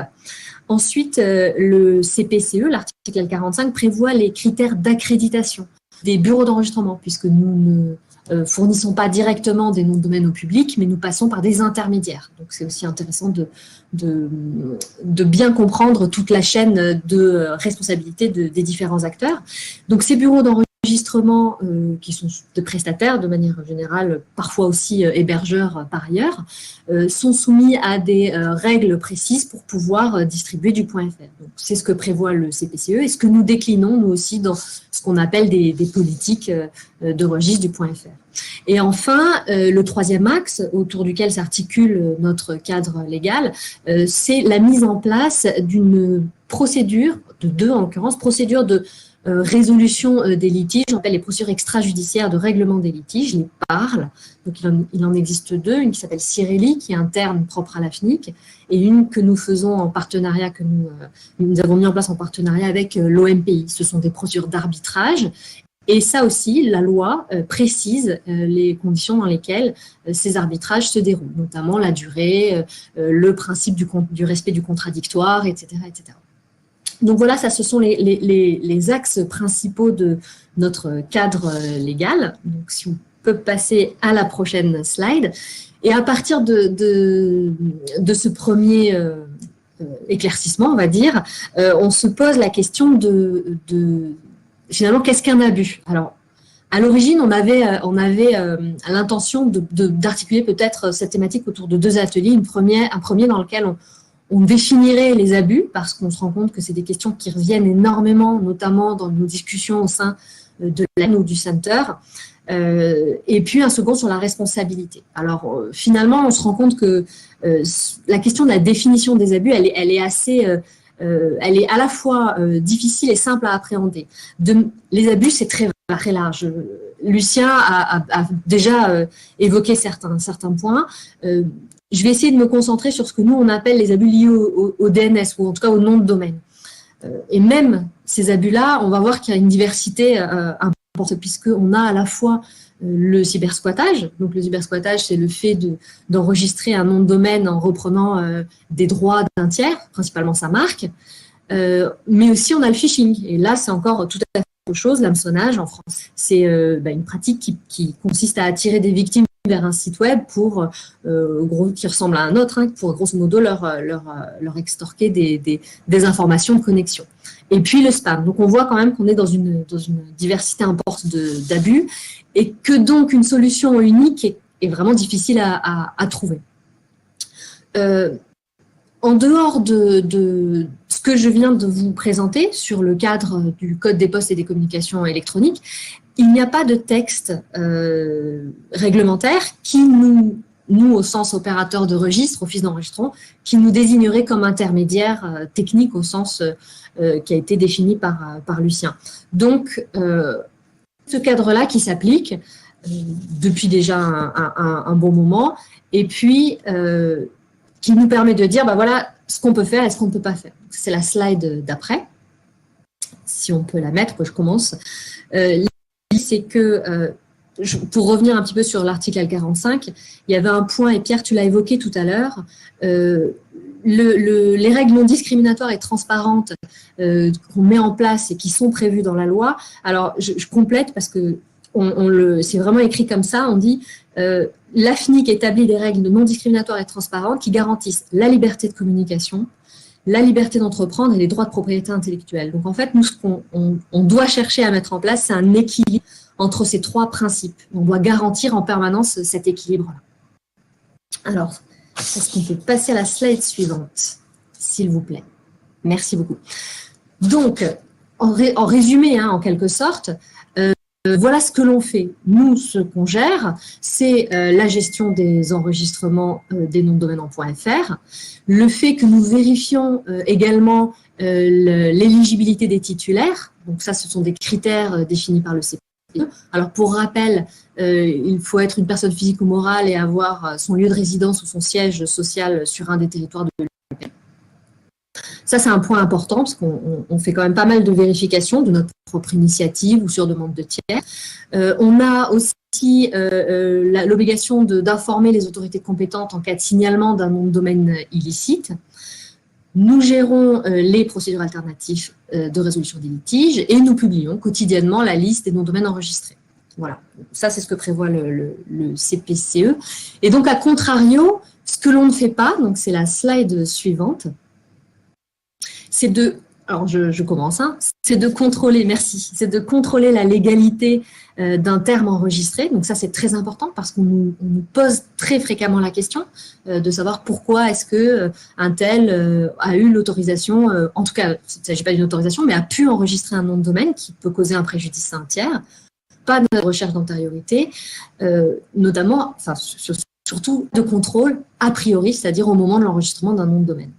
Ensuite, le CPCE, l'article L45, prévoit les critères d'accréditation des bureaux d'enregistrement, puisque nous ne fournissons pas directement des noms de domaine au public, mais nous passons par des intermédiaires. Donc c'est aussi intéressant de bien comprendre toute la chaîne de responsabilité des différents acteurs. Donc ces bureaux d'enregistrement qui sont de prestataires de manière générale, parfois aussi hébergeurs par ailleurs, sont soumis à des règles précises pour pouvoir distribuer du .fr. Donc c'est ce que prévoit le CPCE et ce que nous déclinons nous aussi dans ce qu'on appelle des politiques de registre du .fr. Et enfin, le troisième axe autour duquel s'articule notre cadre légal, c'est la mise en place d'une procédure, de deux en l'occurrence, procédure de résolution des litiges, on appelle les procédures extrajudiciaires de règlement des litiges, les PARL. Donc il en existe deux, une qui s'appelle Cirelli, qui est interne propre à la FNIC, et une que nous faisons en partenariat, que nous avons mis en place en partenariat avec l'OMPI. Ce sont des procédures d'arbitrage. Et ça aussi, la loi précise les conditions dans lesquelles ces arbitrages se déroulent, notamment la durée, le principe du respect du contradictoire, etc., etc. Donc voilà, ça, ce sont les axes principaux de notre cadre légal. Donc si on peut passer à la prochaine slide. Et à partir de ce premier éclaircissement, on va dire, on se pose la question de finalement, qu'est-ce qu'un abus? Alors, à l'origine, on avait l'intention d'articuler peut-être cette thématique autour de deux ateliers. Un premier dans lequel on définirait les abus, parce qu'on se rend compte que c'est des questions qui reviennent énormément, notamment dans nos discussions au sein de l'AN ou du Center, et puis un second sur la responsabilité. Alors, finalement, on se rend compte que la question de la définition des abus, elle est assez... elle est à la fois difficile et simple à appréhender. Les abus, c'est très, très large. Lucien a déjà évoqué certains points. Je vais essayer de me concentrer sur ce que nous, on appelle les abus liés au DNS, ou en tout cas au nom de domaine. Et même ces abus-là, on va voir qu'il y a une diversité importante, puisqu'on a à la fois le cybersquattage. Donc le cybersquattage, c'est le fait d'enregistrer un nom de domaine en reprenant des droits d'un tiers, principalement sa marque. Mais aussi, on a le phishing. Et là, c'est encore tout à fait autre chose, l'hameçonnage en France. C'est une pratique qui consiste à attirer des victimes vers un site web pour qui ressemble à un autre, pour grosso modo leur extorquer des informations de connexion. Et puis le spam. Donc on voit quand même qu'on est dans une diversité importante d'abus et que donc une solution unique est vraiment difficile à trouver. En dehors de ce que je viens de vous présenter sur le cadre du Code des postes et des communications électroniques, il n'y a pas de texte réglementaire qui nous, au sens opérateur de registre, office d'enregistrement, qui nous désignerait comme intermédiaire technique au sens qui a été défini par Lucien. Donc, ce cadre-là qui s'applique depuis déjà un bon moment, et puis qui nous permet de dire, voilà ce qu'on peut faire et ce qu'on ne peut pas faire. C'est la slide d'après, si on peut la mettre, que je commence. C'est que, pour revenir un petit peu sur l'article L45, il y avait un point, et Pierre, tu l'as évoqué tout à l'heure, les règles non discriminatoires et transparentes qu'on met en place et qui sont prévues dans la loi. Alors, je complète parce que c'est vraiment écrit comme ça, on dit la FNIC établit des règles non discriminatoires et transparentes qui garantissent la liberté de communication, la liberté d'entreprendre et les droits de propriété intellectuelle. Donc en fait, nous, ce qu'on doit chercher à mettre en place, c'est un équilibre entre ces trois principes. On doit garantir en permanence cet équilibre-là. Alors, est-ce qu'on peut passer à la slide suivante, s'il vous plaît? Merci beaucoup. Donc, en résumé, en quelque sorte, voilà ce que l'on fait. Nous, ce qu'on gère, c'est la gestion des enregistrements des noms de domaine en .fr, le fait que nous vérifions également l'éligibilité des titulaires. Donc ça, ce sont des critères définis par le CPCE. Alors pour rappel, il faut être une personne physique ou morale et avoir son lieu de résidence ou son siège social sur un des territoires de l'Union européenne. Ça, c'est un point important parce qu'on fait quand même pas mal de vérifications de notre propre initiative ou sur demande de tiers. On a aussi l'obligation d'informer les autorités compétentes en cas de signalement d'un nom de domaine illicite. Nous gérons les procédures alternatives de résolution des litiges et nous publions quotidiennement la liste des noms de domaine enregistrés. Voilà, ça c'est ce que prévoit le CPCE. Et donc, à contrario, ce que l'on ne fait pas, donc c'est la slide suivante, c'est alors je commence, hein, c'est de contrôler, merci, c'est de contrôler la légalité d'un terme enregistré. Donc ça, c'est très important parce qu'on nous pose très fréquemment la question de savoir pourquoi est-ce qu'un tel a eu l'autorisation, en tout cas, il ne s'agit pas d'une autorisation, mais a pu enregistrer un nom de domaine qui peut causer un préjudice à un tiers. Pas de recherche d'antériorité, notamment, enfin, surtout de contrôle a priori, c'est-à-dire au moment de l'enregistrement d'un nom de domaine.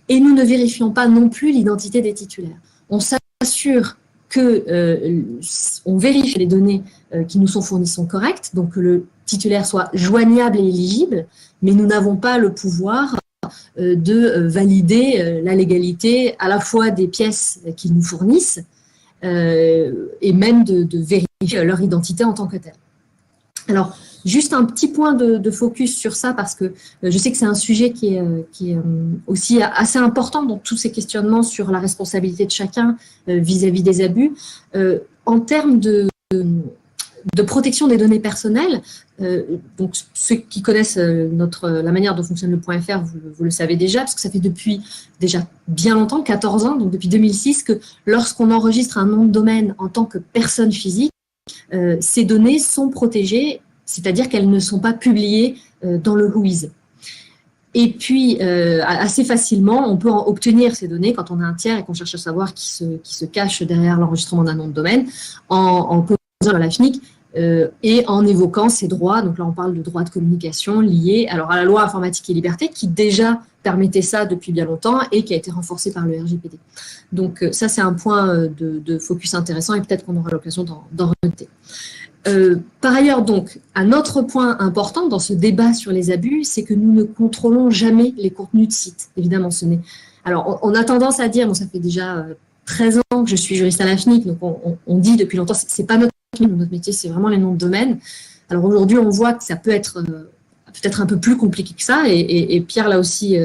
Et nous ne vérifions pas non plus l'identité des titulaires. On s'assure qu'on vérifie les données qui nous sont fournies sont correctes, donc que le titulaire soit joignable et éligible, mais nous n'avons pas le pouvoir de valider la légalité à la fois des pièces qu'ils nous fournissent et même de vérifier leur identité en tant que telle. Alors, juste un petit point de focus sur ça, parce que je sais que c'est un sujet qui est aussi assez important dans tous ces questionnements sur la responsabilité de chacun vis-à-vis des abus. En termes de protection des données personnelles, donc ceux qui connaissent la manière dont fonctionne le .fr, vous le savez déjà, parce que ça fait depuis déjà bien longtemps, 14 ans, donc depuis 2006, que lorsqu'on enregistre un nom de domaine en tant que personne physique, ces données sont protégées, c'est-à-dire qu'elles ne sont pas publiées dans le WHOIS. Et puis, assez facilement, on peut obtenir ces données quand on a un tiers et qu'on cherche à savoir qui se cache derrière l'enregistrement d'un nom de domaine, en posant à la FNIC et en évoquant ses droits. Donc là, on parle de droits de communication liés à la loi informatique et liberté, qui déjà permettait ça depuis bien longtemps et qui a été renforcée par le RGPD. Donc ça, c'est un point de focus intéressant et peut-être qu'on aura l'occasion d'en remonter. Par ailleurs, donc, un autre point important dans ce débat sur les abus, c'est que nous ne contrôlons jamais les contenus de sites. Évidemment, ce n'est. Alors, on a tendance à dire, bon, ça fait déjà 13 ans que je suis juriste à la FNIC, donc on dit depuis longtemps, c'est pas notre métier, c'est vraiment les noms de domaine. Alors aujourd'hui, on voit que ça peut être peut-être un peu plus compliqué que ça, et Pierre l'a aussi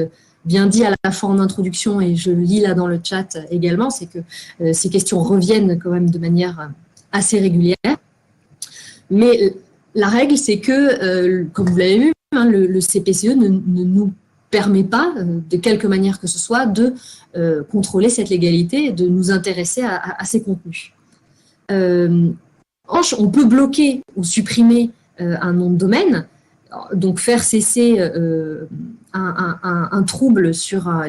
bien dit à la fois en introduction, et je le lis là dans le chat également, c'est que ces questions reviennent quand même de manière assez régulière. Mais la règle, c'est que, comme vous l'avez vu, hein, le CPCE ne nous permet pas, de quelque manière que ce soit, de contrôler cette légalité et de nous intéresser à ces contenus. On peut bloquer ou supprimer un nom de domaine, donc faire cesser un trouble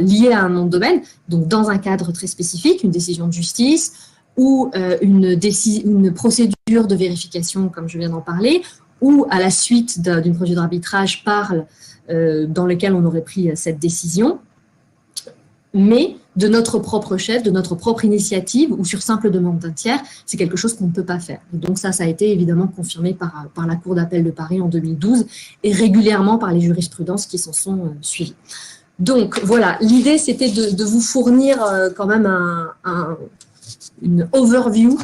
lié à un nom de domaine, donc dans un cadre très spécifique, une décision de justice, ou une procédure de vérification, comme je viens d'en parler, ou à la suite d'une procédure d'arbitrage dans lequel on aurait pris cette décision, mais de notre propre chef, de notre propre initiative, ou sur simple demande d'un tiers, c'est quelque chose qu'on ne peut pas faire. Et donc ça a été évidemment confirmé par la Cour d'appel de Paris en 2012, et régulièrement par les jurisprudences qui s'en sont suivies. Donc voilà, l'idée c'était de vous fournir quand même une overview,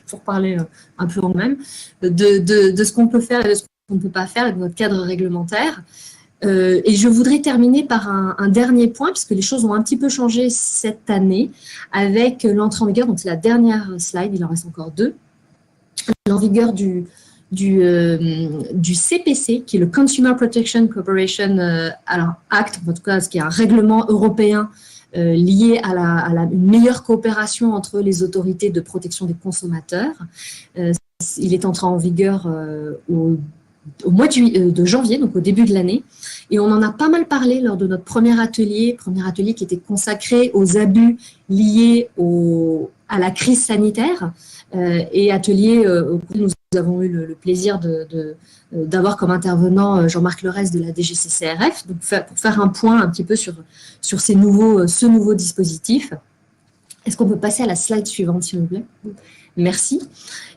pour parler un peu en même, de ce qu'on peut faire et de ce qu'on ne peut pas faire, de notre cadre réglementaire. Et je voudrais terminer par un dernier point, puisque les choses ont un petit peu changé cette année, avec l'entrée en vigueur, donc c'est la dernière slide, il en reste encore deux, l'entrée en vigueur du CPC, qui est le Consumer Protection Cooperation Act, en tout cas, ce qui est un règlement européen lié à une meilleure coopération entre les autorités de protection des consommateurs. Il est entré en vigueur au au mois de janvier, donc au début de l'année. Et on en a pas mal parlé lors de notre premier atelier qui était consacré aux abus liés à la crise sanitaire, et atelier auquel nous avons eu le plaisir d'avoir comme intervenant Jean-Marc Lerès de la DGCCRF, donc pour faire un point un petit peu sur ce nouveau dispositif. Est-ce qu'on peut passer à la slide suivante, s'il vous plaît? Merci.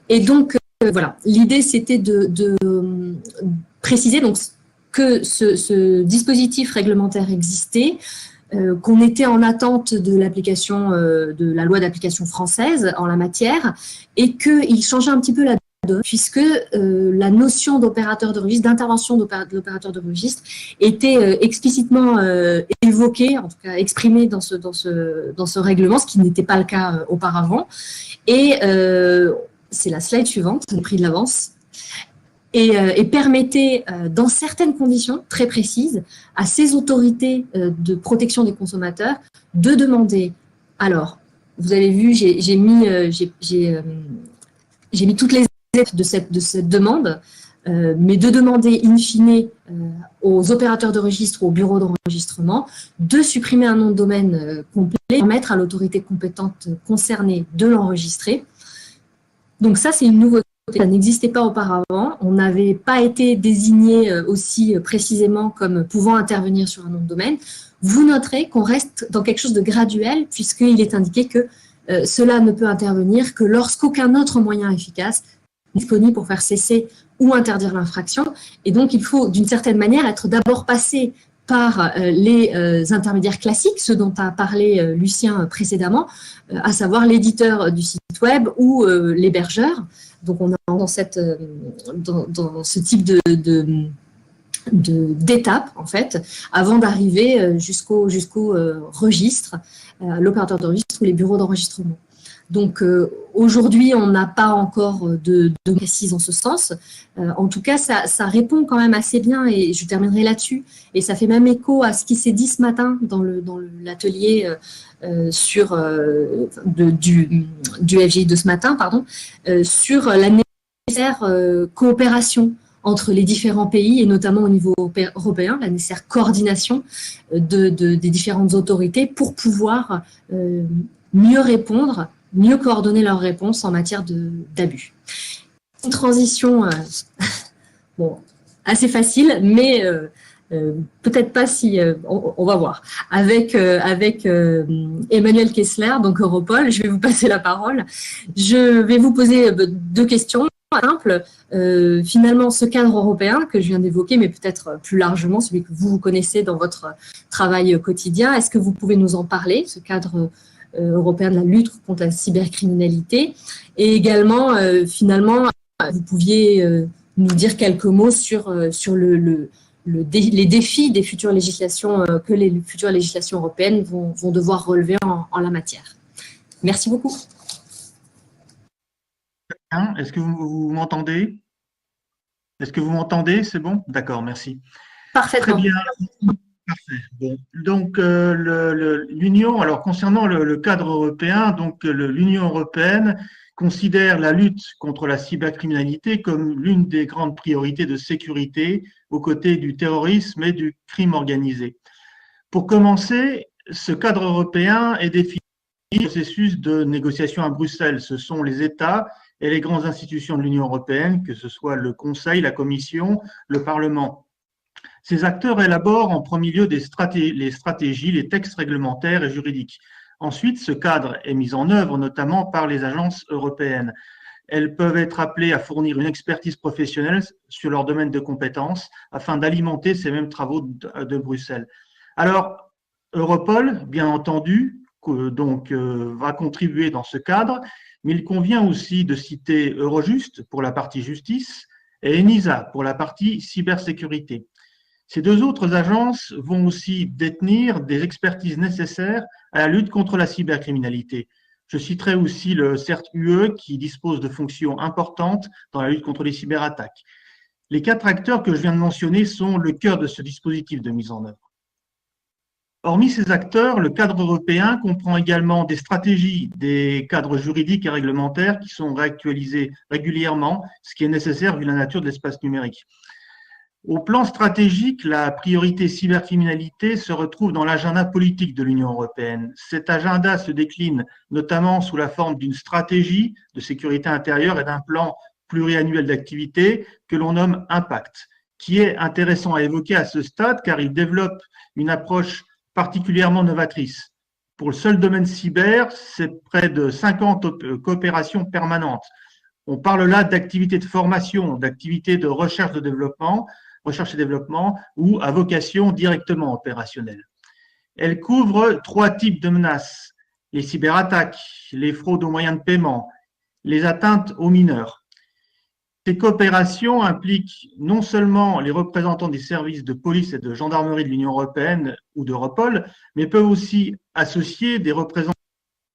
Et donc, voilà, l'idée, c'était de préciser donc, que ce dispositif réglementaire existait, qu'on était en attente de l'application de la loi d'application française en la matière, et qu'il changeait un petit peu la donne, puisque la notion d'opérateur de registre, d'intervention de l'opérateur de registre, était explicitement évoquée, en tout cas exprimée dans ce règlement, ce qui n'était pas le cas auparavant. Et c'est la slide suivante, le prix de l'avance. Et permettait, dans certaines conditions très précises, à ces autorités de protection des consommateurs de demander. Alors, vous avez vu, j'ai mis toutes les étapes de cette demande, mais de demander in fine aux opérateurs de registre ou aux bureaux d'enregistrement de supprimer un nom de domaine complet, permettre à l'autorité compétente concernée de l'enregistrer. Donc ça, c'est une nouveauté. Ça n'existait pas auparavant. On n'avait pas été désigné aussi précisément comme pouvant intervenir sur un nom de domaine. Vous noterez qu'on reste dans quelque chose de graduel, puisqu'il est indiqué que cela ne peut intervenir que lorsqu'aucun autre moyen efficace est disponible pour faire cesser ou interdire l'infraction. Et donc, il faut, d'une certaine manière, être d'abord passé par les intermédiaires classiques, ceux dont a parlé Lucien précédemment, à savoir l'éditeur du site web ou l'hébergeur. Donc, on est dans ce type d'étape, en fait, avant d'arriver jusqu'au registre, l'opérateur de registre ou les bureaux d'enregistrement. Donc, aujourd'hui, on n'a pas encore de précises en ce sens. En tout cas, ça répond quand même assez bien, et je terminerai là-dessus. Et ça fait même écho à ce qui s'est dit ce matin dans l'atelier du FGI de ce matin, sur la nécessaire coopération entre les différents pays, et notamment au niveau européen, la nécessaire coordination des différentes autorités pour pouvoir mieux répondre, mieux coordonner leurs réponses en matière d'abus. Une transition assez facile, mais peut-être pas si... on va voir. Avec Emmanuel Kessler, donc Europol, je vais vous passer la parole. Je vais vous poser deux questions simples. Finalement, ce cadre européen que je viens d'évoquer, mais peut-être plus largement, celui que vous connaissez dans votre travail quotidien, est-ce que vous pouvez nous en parler, ce cadre européen de la lutte contre la cybercriminalité, et également, finalement, vous pouviez nous dire quelques mots sur les défis des futures législations que les futures législations européennes vont devoir relever en la matière. Merci beaucoup. Est-ce que vous m'entendez? Est-ce que vous m'entendez? C'est bon? D'accord, merci. Parfaitement. Très bien. Parfait. Bon. Donc, l'Union, alors concernant le cadre européen, donc l'Union européenne considère la lutte contre la cybercriminalité comme l'une des grandes priorités de sécurité aux côtés du terrorisme et du crime organisé. Pour commencer, ce cadre européen est défini par le processus de négociation à Bruxelles. Ce sont les États et les grandes institutions de l'Union européenne, que ce soit le Conseil, la Commission, le Parlement. Ces acteurs élaborent en premier lieu les stratégies, les textes réglementaires et juridiques. Ensuite, ce cadre est mis en œuvre notamment par les agences européennes. Elles peuvent être appelées à fournir une expertise professionnelle sur leur domaine de compétences afin d'alimenter ces mêmes travaux de Bruxelles. Alors, Europol, bien entendu, va contribuer dans ce cadre, mais il convient aussi de citer Eurojust pour la partie justice et ENISA pour la partie cybersécurité. Ces deux autres agences vont aussi détenir des expertises nécessaires à la lutte contre la cybercriminalité. Je citerai aussi le CERT-UE qui dispose de fonctions importantes dans la lutte contre les cyberattaques. Les 4 acteurs que je viens de mentionner sont le cœur de ce dispositif de mise en œuvre. Hormis ces acteurs, le cadre européen comprend également des stratégies, des cadres juridiques et réglementaires qui sont réactualisés régulièrement, ce qui est nécessaire vu la nature de l'espace numérique. Au plan stratégique, la priorité cybercriminalité se retrouve dans l'agenda politique de l'Union européenne. Cet agenda se décline notamment sous la forme d'une stratégie de sécurité intérieure et d'un plan pluriannuel d'activité que l'on nomme Impact, qui est intéressant à évoquer à ce stade car il développe une approche particulièrement novatrice. Pour le seul domaine cyber, c'est près de 50 coopérations permanentes. On parle là d'activités de formation, d'activités de recherche et développement ou à vocation directement opérationnelle. Elle couvre 3 types de menaces: les cyberattaques, les fraudes aux moyens de paiement, les atteintes aux mineurs. Ces coopérations impliquent non seulement les représentants des services de police et de gendarmerie de l'Union européenne ou d'Europol, mais peuvent aussi associer des représentants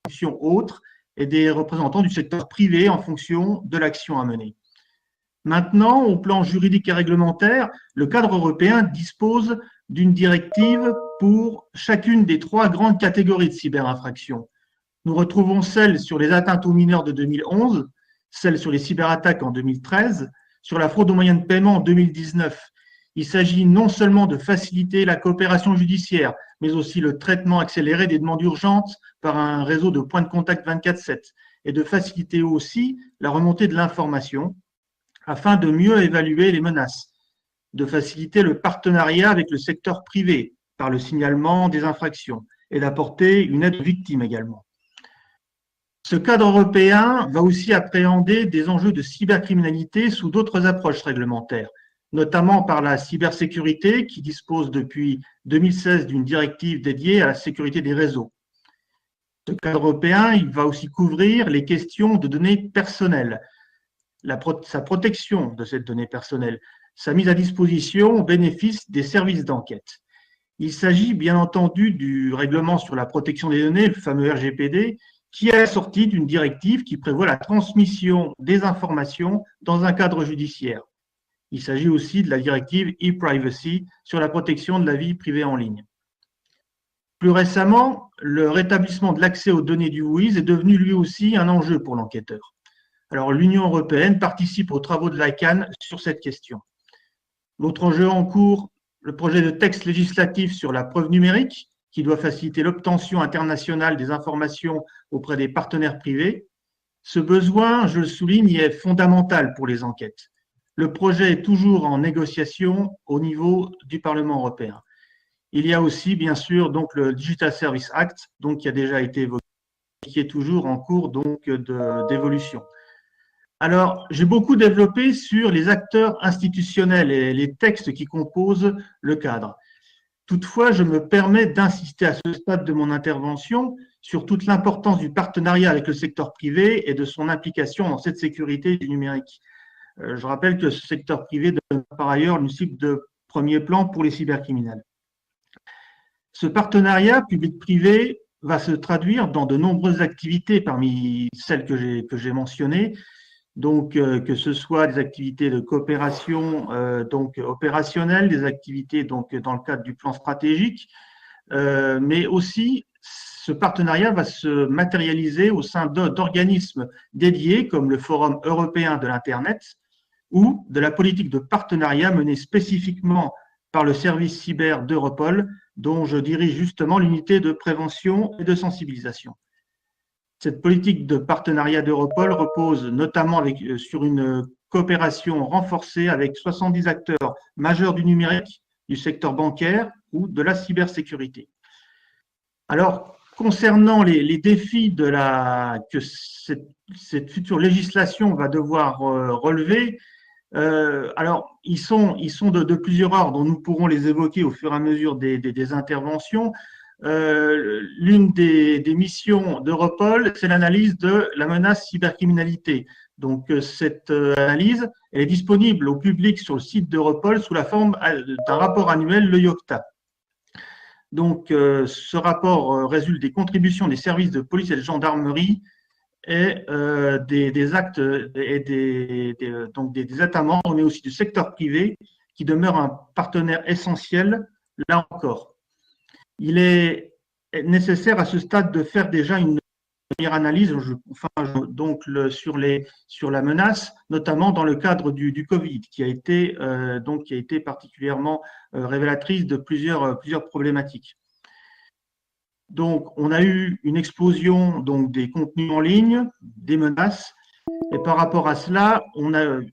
de fonctions autres et des représentants du secteur privé en fonction de l'action à mener. Maintenant, au plan juridique et réglementaire, le cadre européen dispose d'une directive pour chacune des 3 grandes catégories de cyberinfractions. Nous retrouvons celle sur les atteintes aux mineurs de 2011, celle sur les cyberattaques en 2013, sur la fraude aux moyens de paiement en 2019. Il s'agit non seulement de faciliter la coopération judiciaire, mais aussi le traitement accéléré des demandes urgentes par un réseau de points de contact 24/7 et de faciliter aussi la remontée de l'information afin de mieux évaluer les menaces, de faciliter le partenariat avec le secteur privé par le signalement des infractions et d'apporter une aide aux victimes également. Ce cadre européen va aussi appréhender des enjeux de cybercriminalité sous d'autres approches réglementaires, notamment par la cybersécurité qui dispose depuis 2016 d'une directive dédiée à la sécurité des réseaux. Ce cadre européen, il va aussi couvrir les questions de données personnelles, sa protection de cette donnée personnelle, sa mise à disposition au bénéfice des services d'enquête. Il s'agit bien entendu du règlement sur la protection des données, le fameux RGPD, qui est assorti d'une directive qui prévoit la transmission des informations dans un cadre judiciaire. Il s'agit aussi de la directive e-privacy sur la protection de la vie privée en ligne. Plus récemment, le rétablissement de l'accès aux données du WIS est devenu lui aussi un enjeu pour l'enquêteur. Alors, l'Union européenne participe aux travaux de l'ICANN sur cette question. L'autre enjeu en cours, le projet de texte législatif sur la preuve numérique, qui doit faciliter l'obtention internationale des informations auprès des partenaires privés. Ce besoin, je le souligne, est fondamental pour les enquêtes. Le projet est toujours en négociation au niveau du Parlement européen. Il y a aussi, bien sûr, donc, le Digital Service Act, donc, qui a déjà été évoqué, qui est toujours en cours d'évolution. Alors, j'ai beaucoup développé sur les acteurs institutionnels et les textes qui composent le cadre. Toutefois, je me permets d'insister à ce stade de mon intervention sur toute l'importance du partenariat avec le secteur privé et de son implication dans cette sécurité du numérique. Je rappelle que ce secteur privé demeure par ailleurs une cible de premier plan pour les cybercriminels. Ce partenariat public-privé va se traduire dans de nombreuses activités parmi celles que j'ai mentionnées, donc que ce soit des activités de coopération opérationnelle, des activités donc dans le cadre du plan stratégique, mais aussi ce partenariat va se matérialiser au sein d'organismes dédiés comme le Forum européen de l'Internet ou de la politique de partenariat menée spécifiquement par le service cyber d'Europol, dont je dirige justement l'unité de prévention et de sensibilisation. Cette politique de partenariat d'Europol repose notamment sur une coopération renforcée avec 70 acteurs majeurs du numérique, du secteur bancaire ou de la cybersécurité. Alors, concernant les défis que cette future législation va devoir relever, alors ils sont de plusieurs ordres, nous pourrons les évoquer au fur et à mesure des interventions. L'une des missions d'Europol, c'est l'analyse de la menace cybercriminalité. Donc, cette analyse, elle est disponible au public sur le site d'Europol sous la forme d'un rapport annuel, le IOCTA. Donc, ce rapport résulte des contributions des services de police et de gendarmerie et des actes et des États membres, mais aussi du secteur privé, qui demeure un partenaire essentiel, là encore. Il est nécessaire à ce stade de faire déjà une première analyse sur la menace, notamment dans le cadre du Covid, qui a été particulièrement révélatrice de plusieurs problématiques. Donc, on a eu une explosion des contenus en ligne, des menaces, et par rapport à cela,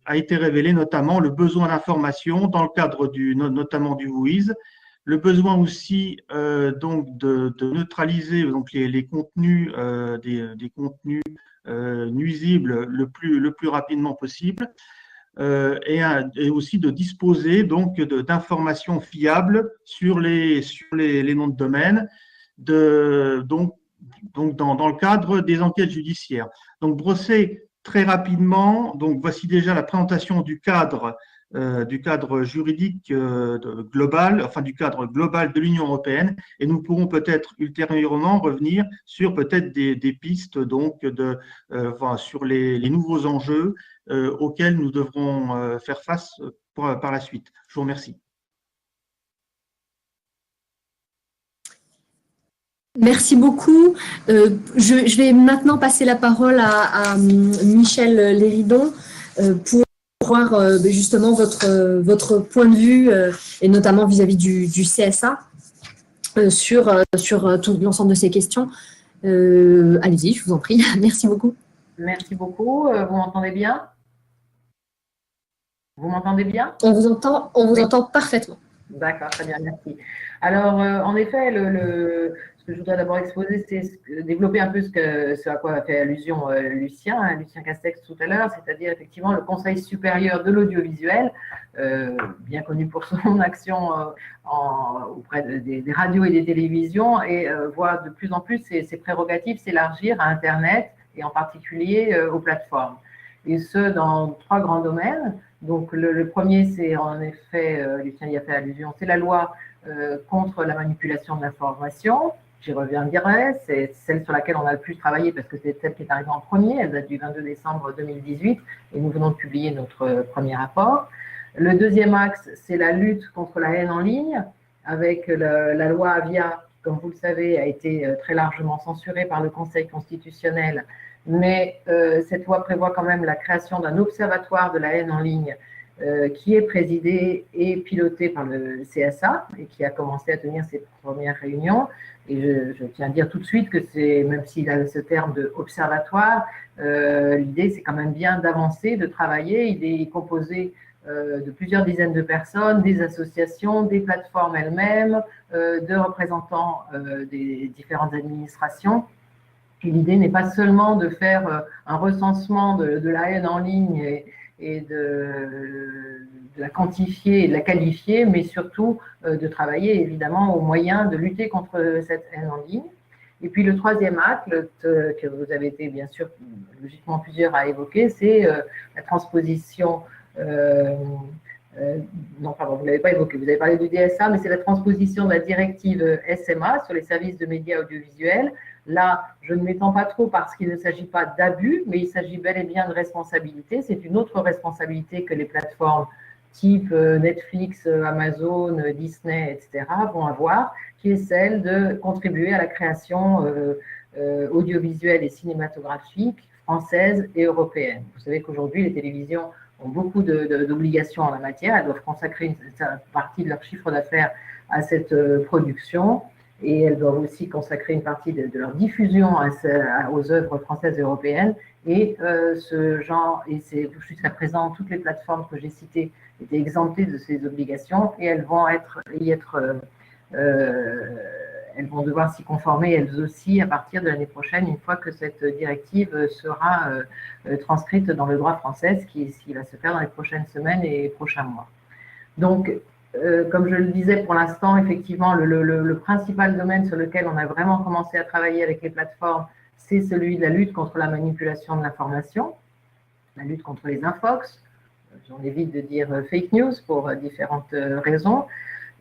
a été révélé notamment le besoin d'information dans le cadre notamment du WHOIS, le besoin aussi de neutraliser les contenus, des contenus nuisibles le plus rapidement possible, et aussi de disposer d'informations fiables sur les noms de domaine, dans le cadre des enquêtes judiciaires. Donc, brosser très rapidement, voici déjà la présentation du cadre juridique global, enfin du cadre global de l'Union européenne, et nous pourrons peut-être ultérieurement revenir sur peut-être des pistes sur les nouveaux enjeux auxquels nous devrons faire face par la suite. Je vous remercie. Merci beaucoup. Je vais maintenant passer la parole à Michel Léridon pour voir justement votre point de vue et notamment vis-à-vis du CSA sur tout l'ensemble de ces questions. Allez-y, je vous en prie. Merci beaucoup. Merci beaucoup. Vous m'entendez bien? Vous m'entendez bien? On vous entend parfaitement. D'accord, très bien, merci. Alors, en effet, ce que je voudrais d'abord exposer, c'est développer un peu ce à quoi a fait allusion Lucien Castex tout à l'heure, c'est-à dire effectivement le Conseil supérieur de l'audiovisuel, bien connu pour son action auprès des radios et des télévisions, et voit de plus en plus ses prérogatives s'élargir à Internet et en particulier aux plateformes. Et ce, dans 3 grands domaines. Donc, le premier, c'est en effet, Lucien y a fait allusion, c'est la loi contre la manipulation de l'information. J'y reviendrai, c'est celle sur laquelle on a le plus travaillé parce que c'est celle qui est arrivée en premier, elle date du 22 décembre 2018 et nous venons de publier notre premier rapport. Le deuxième axe, c'est la lutte contre la haine en ligne avec la loi Avia, qui, comme vous le savez, a été très largement censurée par le Conseil constitutionnel, mais cette loi prévoit quand même la création d'un observatoire de la haine en ligne qui est présidé et piloté par le CSA et qui a commencé à tenir ses premières réunions. Et je tiens à dire tout de suite que même s'il a ce terme de observatoire, l'idée c'est quand même bien d'avancer, de travailler. Il est composé de plusieurs dizaines de personnes, des associations, des plateformes elles-mêmes, de représentants des différentes administrations. Et l'idée n'est pas seulement de faire un recensement de la haine en ligne et de la quantifier et de la qualifier, mais surtout de travailler évidemment aux moyens de lutter contre cette haine en ligne. Et puis le troisième acte, que vous avez été bien sûr logiquement plusieurs à évoquer, c'est la transposition, non pardon, vous ne l'avez pas évoqué, vous avez parlé du DSA, mais c'est la transposition de la directive SMA sur les services de médias audiovisuels. Là, je ne m'étends pas trop parce qu'il ne s'agit pas d'abus, mais il s'agit bel et bien de responsabilité. C'est une autre responsabilité que les plateformes type Netflix, Amazon, Disney, etc. vont avoir, qui est celle de contribuer à la création audiovisuelle et cinématographique française et européenne. Vous savez qu'aujourd'hui, les télévisions ont beaucoup d'obligations en la matière. Elles doivent consacrer une partie de leur chiffre d'affaires à cette production. Et elles doivent aussi consacrer une partie de leur diffusion aux œuvres françaises et européennes. Et ce genre, et c'est jusqu'à présent, toutes les plateformes que j'ai citées étaient exemptées de ces obligations et elles vont elles vont devoir s'y conformer elles aussi à partir de l'année prochaine, une fois que cette directive sera transcrite dans le droit français, ce qui va se faire dans les prochaines semaines et prochains mois. Donc, comme je le disais pour l'instant, effectivement, le principal domaine sur lequel on a vraiment commencé à travailler avec les plateformes, c'est celui de la lutte contre la manipulation de l'information, la lutte contre les infox. J'en évite de dire fake news pour différentes raisons.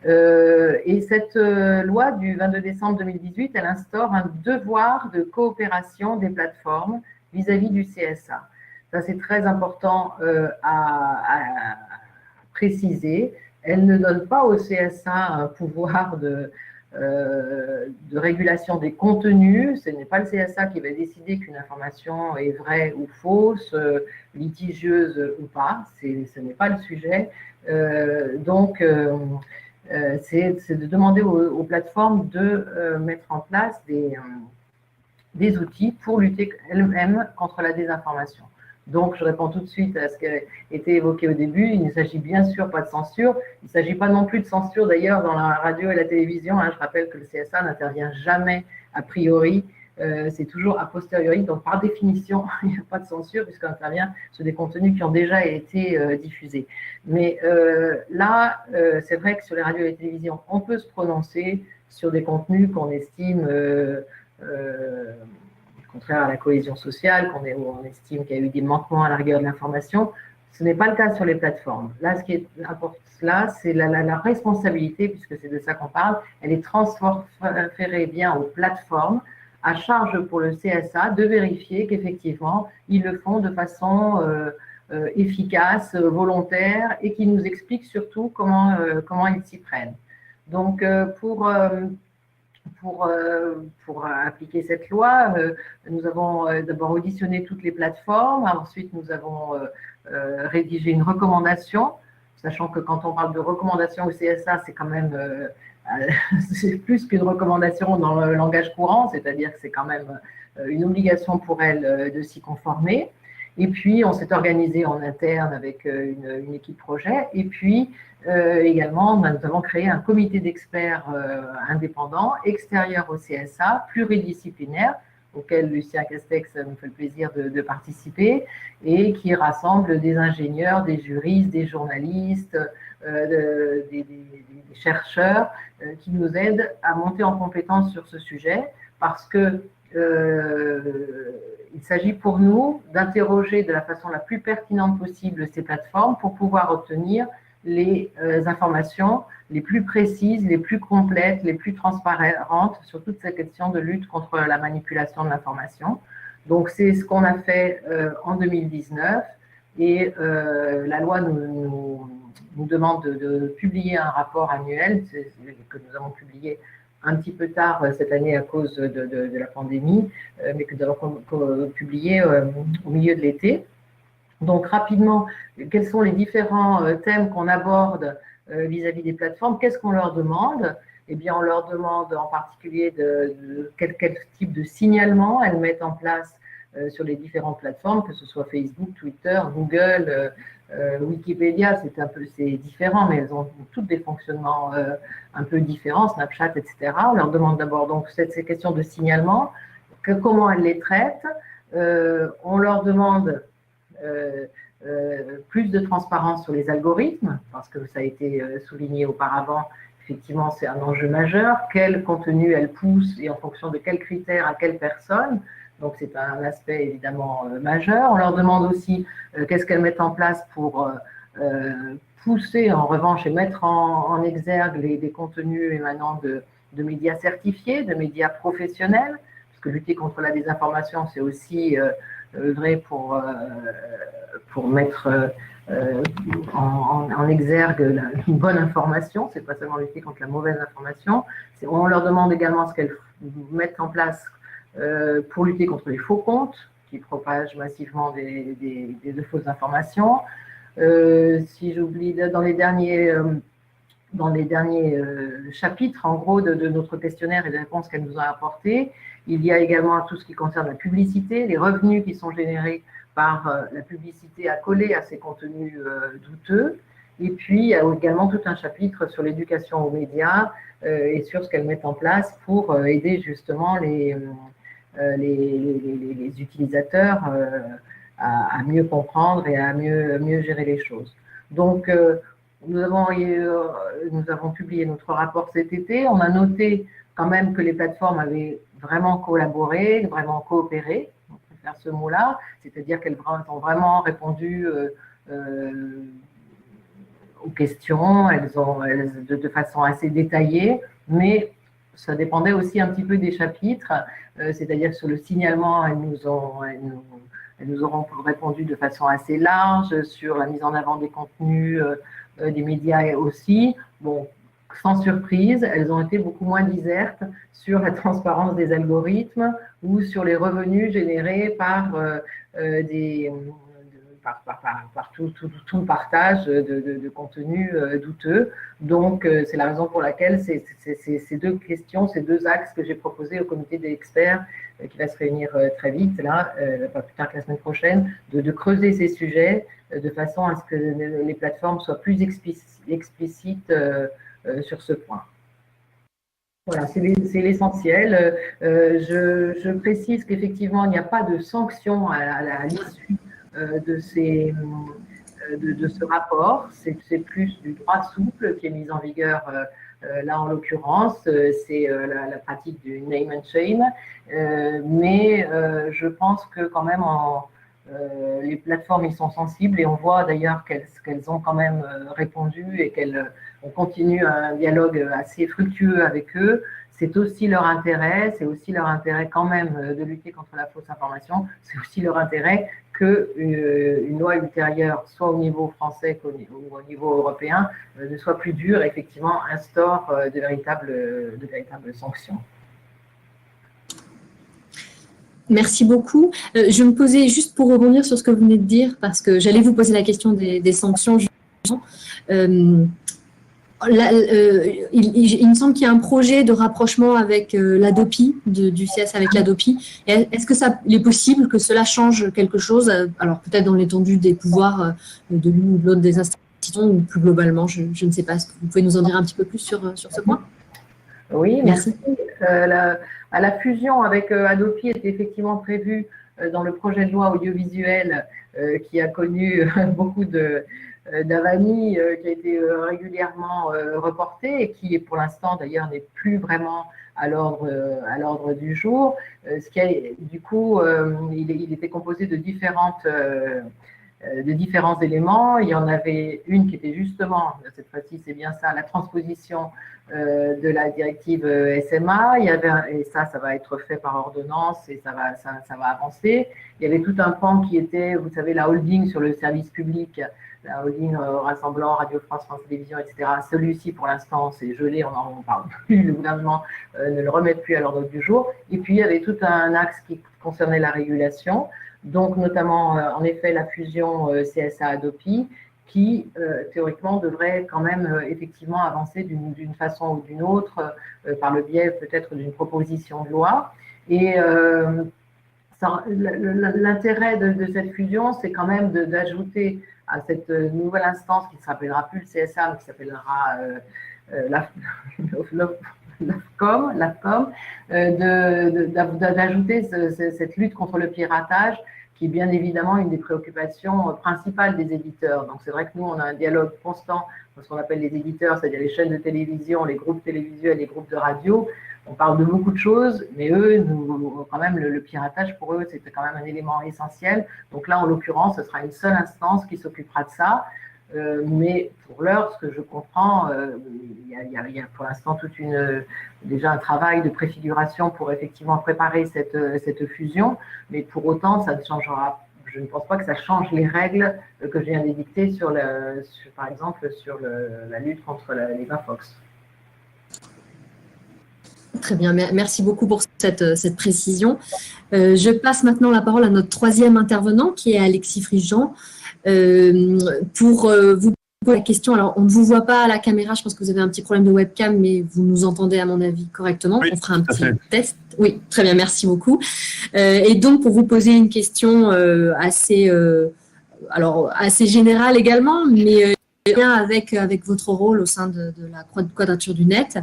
Et cette loi du 22 décembre 2018, elle instaure un devoir de coopération des plateformes vis-à-vis du CSA. Ça, c'est très important à préciser. Elle ne donne pas au CSA un pouvoir de régulation des contenus. Ce n'est pas le CSA qui va décider qu'une information est vraie ou fausse, litigieuse ou pas. Ce n'est pas le sujet. Donc, c'est de demander aux plateformes de mettre en place des outils pour lutter elles-mêmes contre la désinformation. Donc, je réponds tout de suite à ce qui a été évoqué au début. Il ne s'agit bien sûr pas de censure. Il ne s'agit pas non plus de censure, d'ailleurs, dans la radio et la télévision. Je rappelle que le CSA n'intervient jamais a priori. C'est toujours a posteriori. Donc, par définition, il n'y a pas de censure puisqu'on intervient sur des contenus qui ont déjà été diffusés. Mais là, c'est vrai que sur les radios et les télévisions, on peut se prononcer sur des contenus qu'on estime contraire à la cohésion sociale, où on estime qu'il y a eu des manquements à la rigueur de l'information. Ce n'est pas le cas sur les plateformes. Là, ce qui est important, c'est la responsabilité, puisque c'est de ça qu'on parle, elle est transférée bien aux plateformes, à charge pour le CSA de vérifier qu'effectivement, ils le font de façon efficace, volontaire, et qu'ils nous expliquent surtout comment ils s'y prennent. Donc, pour appliquer cette loi, nous avons d'abord auditionné toutes les plateformes, ensuite nous avons rédigé une recommandation, sachant que quand on parle de recommandation au CSA, c'est quand même c'est plus qu'une recommandation dans le langage courant, c'est-à-dire que c'est quand même une obligation pour elle de s'y conformer. Et puis, on s'est organisé en interne avec une équipe projet. Et puis, également, nous avons créé un comité d'experts indépendants, extérieur au CSA, pluridisciplinaire, auquel Lucien Castex nous fait le plaisir de participer, et qui rassemble des ingénieurs, des juristes, des journalistes, des chercheurs, qui nous aident à monter en compétence sur ce sujet, parce que il s'agit pour nous d'interroger de la façon la plus pertinente possible ces plateformes pour pouvoir obtenir les informations les plus précises, les plus complètes, les plus transparentes sur toutes ces questions de lutte contre la manipulation de l'information. Donc, c'est ce qu'on a fait en 2019 et la loi nous demande de publier un rapport annuel que nous avons publié un petit peu tard cette année à cause de la pandémie, mais que nous avons publié au milieu de l'été. Donc, rapidement, quels sont les différents thèmes qu'on aborde vis-à-vis des plateformes? Qu'est-ce qu'on leur demande? Eh bien, on leur demande en particulier quel type de signalement elles mettent en place sur les différentes plateformes, que ce soit Facebook, Twitter, Google, Wikipédia, c'est différent, mais elles ont toutes des fonctionnements un peu différents, Snapchat, etc. On leur demande d'abord donc ces questions de signalement, comment elles les traitent. On leur demande plus de transparence sur les algorithmes, parce que ça a été souligné auparavant, effectivement, c'est un enjeu majeur. Quel contenu elles poussent et en fonction de quels critères à quelle personne. Donc, c'est un aspect évidemment majeur. On leur demande aussi qu'est-ce qu'elles mettent en place pour pousser, en revanche, et mettre en exergue des contenus émanant de médias certifiés, de médias professionnels, parce que lutter contre la désinformation, c'est aussi œuvrer pour mettre en exergue une bonne information, c'est pas seulement lutter contre la mauvaise information. On leur demande également ce qu'elles mettent en place pour lutter contre les faux comptes qui propagent massivement de fausses informations. Si j'oublie, dans les derniers chapitres, en gros, de notre questionnaire et des réponses qu'elle nous a apportées, il y a également tout ce qui concerne la publicité, les revenus qui sont générés par la publicité accolée à ces contenus douteux. Et puis, il y a également tout un chapitre sur l'éducation aux médias et sur ce qu'elles mettent en place pour aider justement les utilisateurs à mieux comprendre et à mieux gérer les choses. Donc, nous avons publié notre rapport cet été. On a noté quand même que les plateformes avaient vraiment collaboré, vraiment coopéré, on peut faire ce mot-là, c'est-à-dire qu'elles ont vraiment répondu aux questions, de façon assez détaillée, mais ça dépendait aussi un petit peu des chapitres, c'est-à-dire sur le signalement, elles nous auront répondu de façon assez large, sur la mise en avant des contenus des médias aussi. Bon, sans surprise, elles ont été beaucoup moins disertes sur la transparence des algorithmes ou sur les revenus générés par tout le partage de contenus douteux. Donc, c'est la raison pour laquelle ces deux questions, ces deux axes que j'ai proposés au comité des experts, qui va se réunir très vite, là, pas plus tard que la semaine prochaine, de creuser ces sujets de façon à ce que les plateformes soient plus explicites sur ce point. Voilà, c'est l'essentiel. Je précise qu'effectivement, il n'y a pas de sanction à l'issue de ce rapport. C'est plus du droit souple qui est mis en vigueur là en l'occurrence. C'est la pratique du name and shame. Mais je pense que quand même les plateformes y sont sensibles et on voit d'ailleurs qu'elles ont quand même répondu et qu'on continue un dialogue assez fructueux avec eux. C'est aussi leur intérêt, quand même de lutter contre la fausse information, c'est aussi leur intérêt qu'une loi ultérieure, soit au niveau français qu'au niveau européen, ne soit plus dure et effectivement instaure de véritables sanctions. Merci beaucoup. Je me posais, juste pour rebondir sur ce que vous venez de dire, parce que j'allais vous poser la question des sanctions. Il me semble qu'il y a un projet de rapprochement avec l'ADOPI, du CS avec l'ADOPI. Est-ce que il est possible que cela change quelque chose, alors peut-être dans l'étendue des pouvoirs de l'une ou de l'autre des institutions, ou plus globalement, je ne sais pas. Est-ce que vous pouvez nous en dire un petit peu plus sur ce point? Oui, merci. La fusion avec Adopi était effectivement prévue dans le projet de loi audiovisuel qui a connu beaucoup d'avanies, qui a été régulièrement reporté et qui, pour l'instant, d'ailleurs, n'est plus vraiment à l'ordre du jour. Du coup, il était composé de différents éléments. Il y en avait une qui était justement, cette fois-ci c'est bien ça, la transposition de la directive SMA. Et ça va être fait par ordonnance et ça va avancer. Il y avait tout un pan qui était, vous savez, la holding sur le service public, la holding rassemblant Radio France, France Télévisions, etc. Celui-ci, pour l'instant, c'est gelé, on n'en parle plus, le gouvernement ne le remet plus à l'ordre du jour. Et puis, il y avait tout un axe qui concernait la régulation. Donc, notamment, en effet, la fusion CSA-ADOPI, qui, théoriquement, devrait quand même effectivement avancer d'une façon ou d'une autre, par le biais peut-être d'une proposition de loi. Et l'intérêt de cette fusion, c'est quand même d'ajouter à cette nouvelle instance qui ne s'appellera plus le CSA, mais qui s'appellera l'AFCOM, d'ajouter cette lutte contre le piratage, qui est bien évidemment une des préoccupations principales des éditeurs. Donc c'est vrai que nous, on a un dialogue constant dans ce qu'on appelle les éditeurs, c'est-à-dire les chaînes de télévision, les groupes télévisuels, les groupes de radio. On parle de beaucoup de choses, mais eux, quand même, le piratage, pour eux, c'était quand même un élément essentiel. Donc là, en l'occurrence, ce sera une seule instance qui s'occupera de ça. Mais pour l'heure, ce que je comprends, il y a pour l'instant déjà un travail de préfiguration pour effectivement préparer cette fusion, mais pour autant, ça ne changera. Je ne pense pas que ça change les règles que je viens d'édicter par exemple sur la lutte contre les infox. Très bien, merci beaucoup pour cette précision. Je passe maintenant la parole à notre troisième intervenant, qui est Alexis Frigent. Pour vous poser la question, alors on ne vous voit pas à la caméra, je pense que vous avez un petit problème de webcam, mais vous nous entendez à mon avis correctement. Oui, on fera un petit test. Oui, très bien, merci beaucoup. Et donc pour vous poser une question assez générale également, mais bien avec votre rôle au sein de la Quadrature du Net.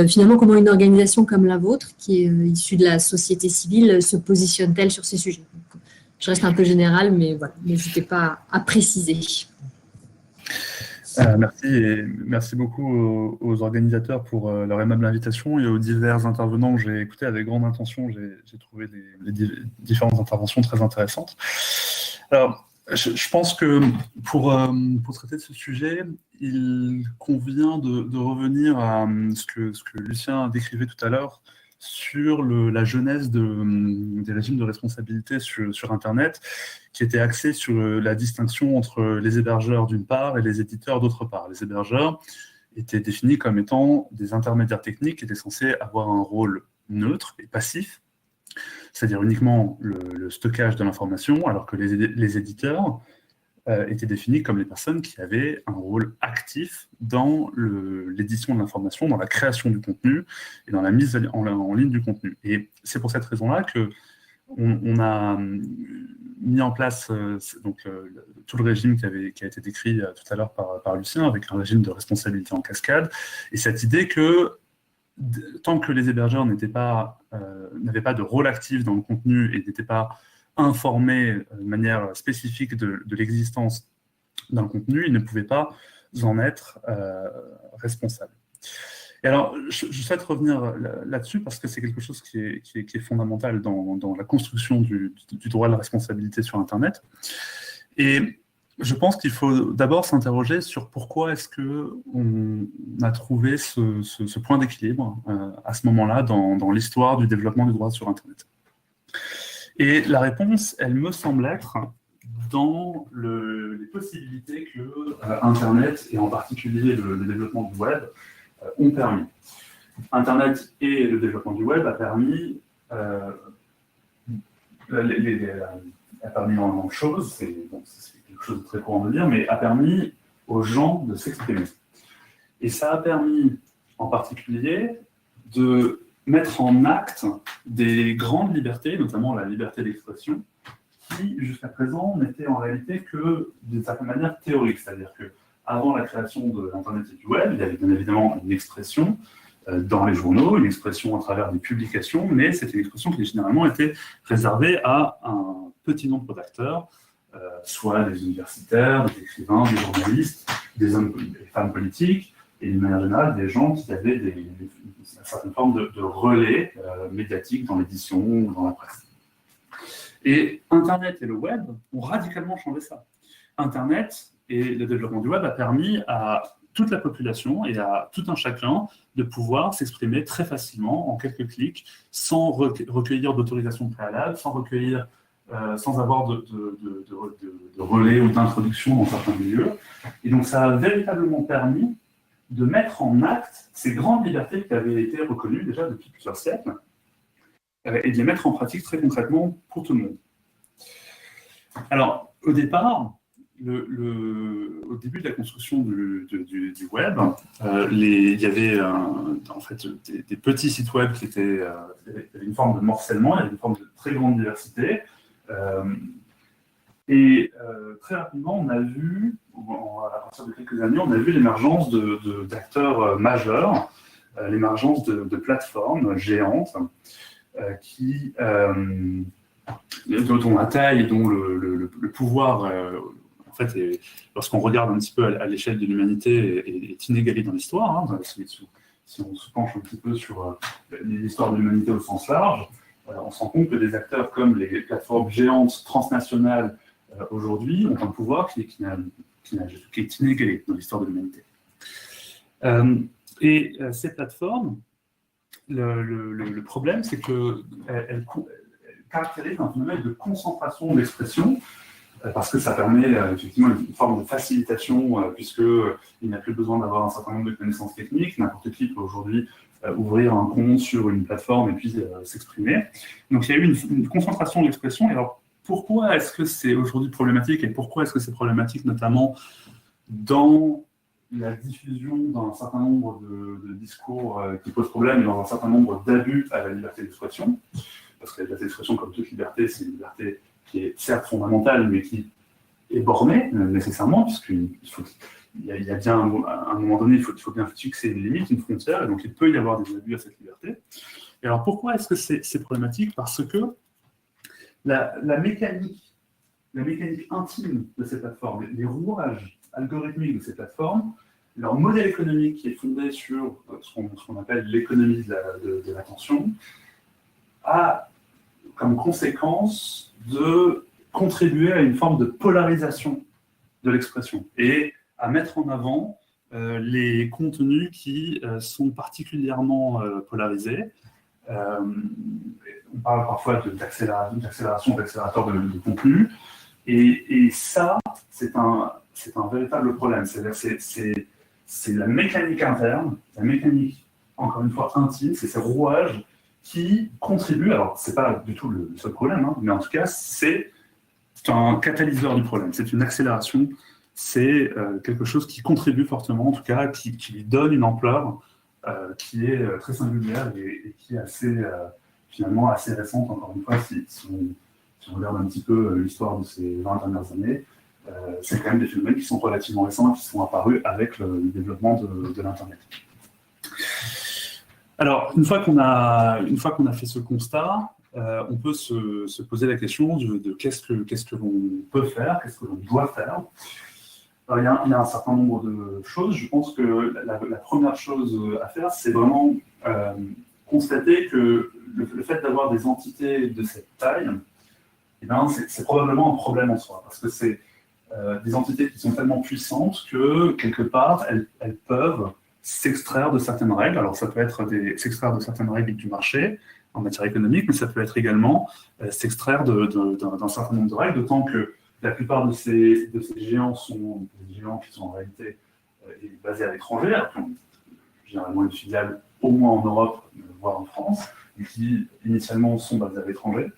Finalement, comment une organisation comme la vôtre, qui est issue de la société civile, se positionne-t-elle sur ces sujets? Je reste un peu général, mais voilà, n'hésitez pas à préciser. Merci et merci beaucoup aux organisateurs pour leur aimable invitation et aux divers intervenants que j'ai écoutés avec grande intention. J'ai trouvé les différentes interventions très intéressantes. Alors, je pense que pour traiter de ce sujet, il convient de revenir à ce que Lucien décrivait tout à l'heure sur la genèse des régimes de responsabilité sur Internet, qui était axé sur la distinction entre les hébergeurs d'une part et les éditeurs d'autre part. Les hébergeurs étaient définis comme étant des intermédiaires techniques qui étaient censés avoir un rôle neutre et passif, c'est-à-dire uniquement le stockage de l'information, alors que les éditeurs étaient définis comme les personnes qui avaient un rôle actif dans l'édition de l'information, dans la création du contenu et dans la mise en ligne du contenu. Et c'est pour cette raison-là qu'on a mis en place tout le régime qui a été décrit tout à l'heure par Lucien, avec un régime de responsabilité en cascade, et cette idée que tant que les hébergeurs n'avaient pas de rôle actif dans le contenu et n'étaient pas informés de manière spécifique de l'existence d'un contenu, ils ne pouvaient pas en être responsables. Et alors, je souhaite revenir là-dessus parce que c'est quelque chose qui est fondamental dans la construction du droit de la responsabilité sur Internet. Et je pense qu'il faut d'abord s'interroger sur pourquoi est-ce qu'on a trouvé ce point d'équilibre à ce moment-là dans l'histoire du développement du droit sur Internet. Et la réponse, elle me semble être dans les possibilités que Internet, et en particulier le développement du web, ont permis. Internet et le développement du web a permis énormément de choses, c'est quelque chose de très courant de dire, mais a permis aux gens de s'exprimer. Et ça a permis, en particulier, de mettre en acte des grandes libertés, notamment la liberté d'expression, qui, jusqu'à présent, n'étaient en réalité que d'une certaine manière théorique. C'est-à-dire qu'avant la création de l'Internet et du web, il y avait bien évidemment une expression dans les journaux, une expression à travers des publications, mais c'était une expression qui généralement était réservée à un petit nombre d'acteurs, soit des universitaires, des écrivains, des journalistes, des hommes et des femmes politiques, et d'une manière générale, des gens qui avaient une certaine forme de relais médiatique dans l'édition ou dans la presse. Et Internet et le web ont radicalement changé ça. Internet et le développement du web a permis à toute la population et à tout un chacun de pouvoir s'exprimer très facilement en quelques clics, sans recueillir d'autorisation préalable, sans avoir de relais ou d'introduction dans certains milieux. Et donc ça a véritablement permis de mettre en acte ces grandes libertés qui avaient été reconnues déjà depuis plusieurs siècles et de les mettre en pratique très concrètement pour tout le monde. Alors, au départ, au début de la construction du web, il y avait en fait des petits sites web qui étaient une forme de morcellement, il y avait une forme de très grande diversité. Très rapidement, on a vu, à partir de quelques années, on a vu l'émergence d'acteurs majeurs, l'émergence de plateformes géantes dont la taille et dont le pouvoir, en fait, lorsqu'on regarde un petit peu à l'échelle de l'humanité, est inégalé dans l'histoire. Hein, si on se penche un petit peu sur l'histoire de l'humanité au sens large, on se rend compte que des acteurs comme les plateformes géantes transnationales aujourd'hui ont un pouvoir qui est inégalé dans l'histoire de l'humanité. Ces plateformes, le problème, c'est qu'elles caractérisent un phénomène de concentration d'expression, parce que ça permet effectivement une forme de facilitation, puisqu'il n'y a plus besoin d'avoir un certain nombre de connaissances techniques. N'importe qui peut aujourd'hui ouvrir un compte sur une plateforme et puis s'exprimer. Donc il y a eu une concentration d'expression. Et alors, pourquoi est-ce que c'est aujourd'hui problématique, et pourquoi est-ce que c'est problématique notamment dans la diffusion d'un certain nombre de discours qui posent problème et dans un certain nombre d'abus à la liberté d'expression? Parce que la liberté d'expression, comme toute liberté, c'est une liberté qui est certes fondamentale, mais qui est bornée nécessairement, puisqu'il y a bien à un moment donné, il faut bien fixer une limite, une frontière, et donc il peut y avoir des abus à cette liberté. Et alors pourquoi est-ce que c'est problématique? Parce que la mécanique intime de ces plateformes, les rouages algorithmiques de ces plateformes, leur modèle économique qui est fondé sur ce qu'on appelle l'économie de l'attention, a comme conséquence de contribuer à une forme de polarisation de l'expression et à mettre en avant les contenus qui sont particulièrement polarisés. On parle parfois d'accélérateur de contenu, et ça, c'est un véritable problème. C'est-à-dire c'est la mécanique interne, la mécanique, encore une fois, intime, c'est ces rouages qui contribuent, alors c'est pas du tout le seul problème, hein, mais en tout cas, c'est un catalyseur du problème, c'est une accélération, c'est quelque chose qui contribue fortement, en tout cas, qui lui donne une ampleur qui est très singulière et qui est assez, finalement, assez récente, encore une fois, si on regarde un petit peu l'histoire de ces 20 dernières années, c'est quand même des phénomènes qui sont relativement récents et qui sont apparus avec le développement de l'Internet. Alors, une fois qu'on a fait ce constat, on peut se poser la question de qu'est-ce que l'on peut faire, qu'est-ce que l'on doit faire. Alors, il y a un certain nombre de choses. Je pense que la première chose à faire, c'est vraiment constater que le fait d'avoir des entités de cette taille, eh ben, c'est probablement un problème en soi, parce que c'est des entités qui sont tellement puissantes que, quelque part, elles peuvent s'extraire de certaines règles. Alors, ça peut être s'extraire de certaines règles du marché en matière économique, mais ça peut être également s'extraire d'un certain nombre de règles, d'autant que la plupart de ces géants sont des géants qui sont en réalité basés à l'étranger, qui ont généralement une filiale au moins en Europe, voire en France, et qui initialement sont basés à l'étranger.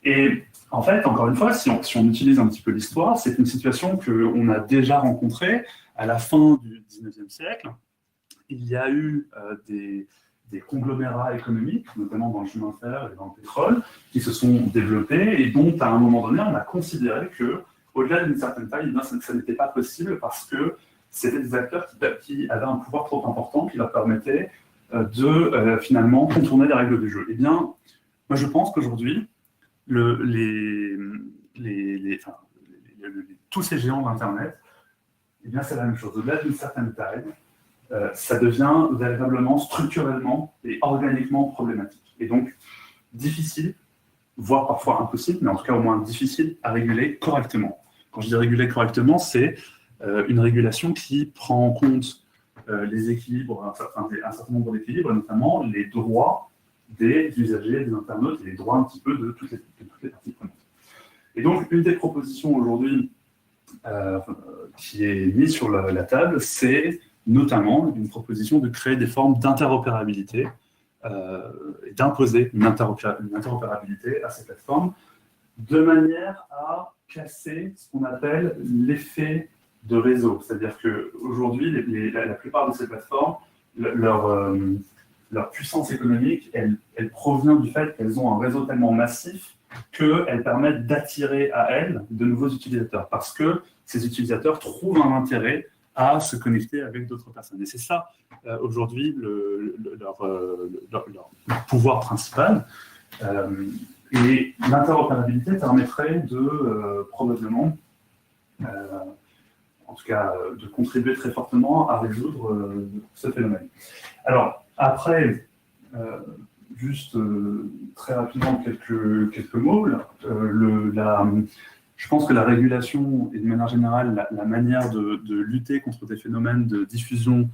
Et en fait, encore une fois, si on utilise un petit peu l'histoire, c'est une situation qu'on a déjà rencontrée à la fin du XIXe siècle. Il y a eu des conglomérats économiques, notamment dans le chemin de fer et dans le pétrole, qui se sont développés et dont, à un moment donné, on a considéré qu'au-delà d'une certaine taille, eh bien, ça n'était pas possible parce que c'était des acteurs qui avaient un pouvoir trop important qui leur permettait de finalement contourner les règles du jeu. Eh bien, moi je pense qu'aujourd'hui, tous ces géants d'Internet, eh bien, c'est la même chose. Au-delà d'une certaine taille, ça devient véritablement structurellement et organiquement problématique. Et donc, difficile, voire parfois impossible, mais en tout cas au moins difficile à réguler correctement. Quand je dis réguler correctement, c'est une régulation qui prend en compte les équilibres, un certain nombre d'équilibres, notamment les droits des usagers, des internautes et les droits un petit peu de toutes les parties prenantes. Et donc, une des propositions aujourd'hui qui est mise sur la table, c'est notamment une proposition de créer des formes d'interopérabilité et d'imposer une interopérabilité à ces plateformes de manière à casser ce qu'on appelle l'effet de réseau. C'est-à-dire qu'aujourd'hui, la plupart de ces plateformes, leur puissance économique, elle provient du fait qu'elles ont un réseau tellement massif qu'elles permettent d'attirer à elles de nouveaux utilisateurs, parce que ces utilisateurs trouvent un intérêt à se connecter avec d'autres personnes. Et c'est ça, aujourd'hui, leur pouvoir principal. Et l'interopérabilité permettrait de probablement, en tout cas, de contribuer très fortement à résoudre ce phénomène. Alors, après, juste très rapidement quelques mots. Je pense que la régulation et de manière générale, la manière de lutter contre des phénomènes de diffusion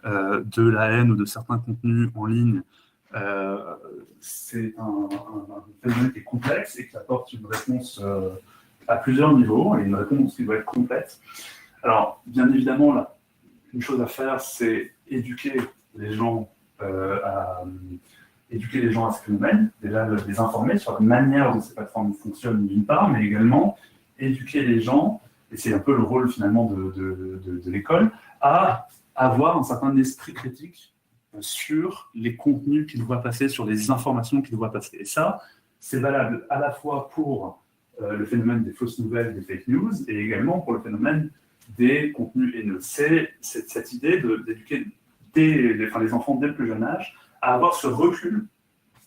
de la haine ou de certains contenus en ligne, c'est un phénomène qui est complexe et qui apporte une réponse à plusieurs niveaux, et une réponse qui doit être complète. Alors, bien évidemment, là, une chose à faire, c'est éduquer les gens à ce phénomène, déjà les informer sur la manière dont ces plateformes fonctionnent d'une part, mais également éduquer les gens, et c'est un peu le rôle finalement de l'école, à avoir un certain esprit critique sur les contenus qu'ils voient passer, sur les informations qu'ils voient passer. Et ça, c'est valable à la fois pour le phénomène des fausses nouvelles, des fake news, et également pour le phénomène des contenus haineux. C'est cette idée d'éduquer les enfants dès le plus jeune âge à avoir ce recul,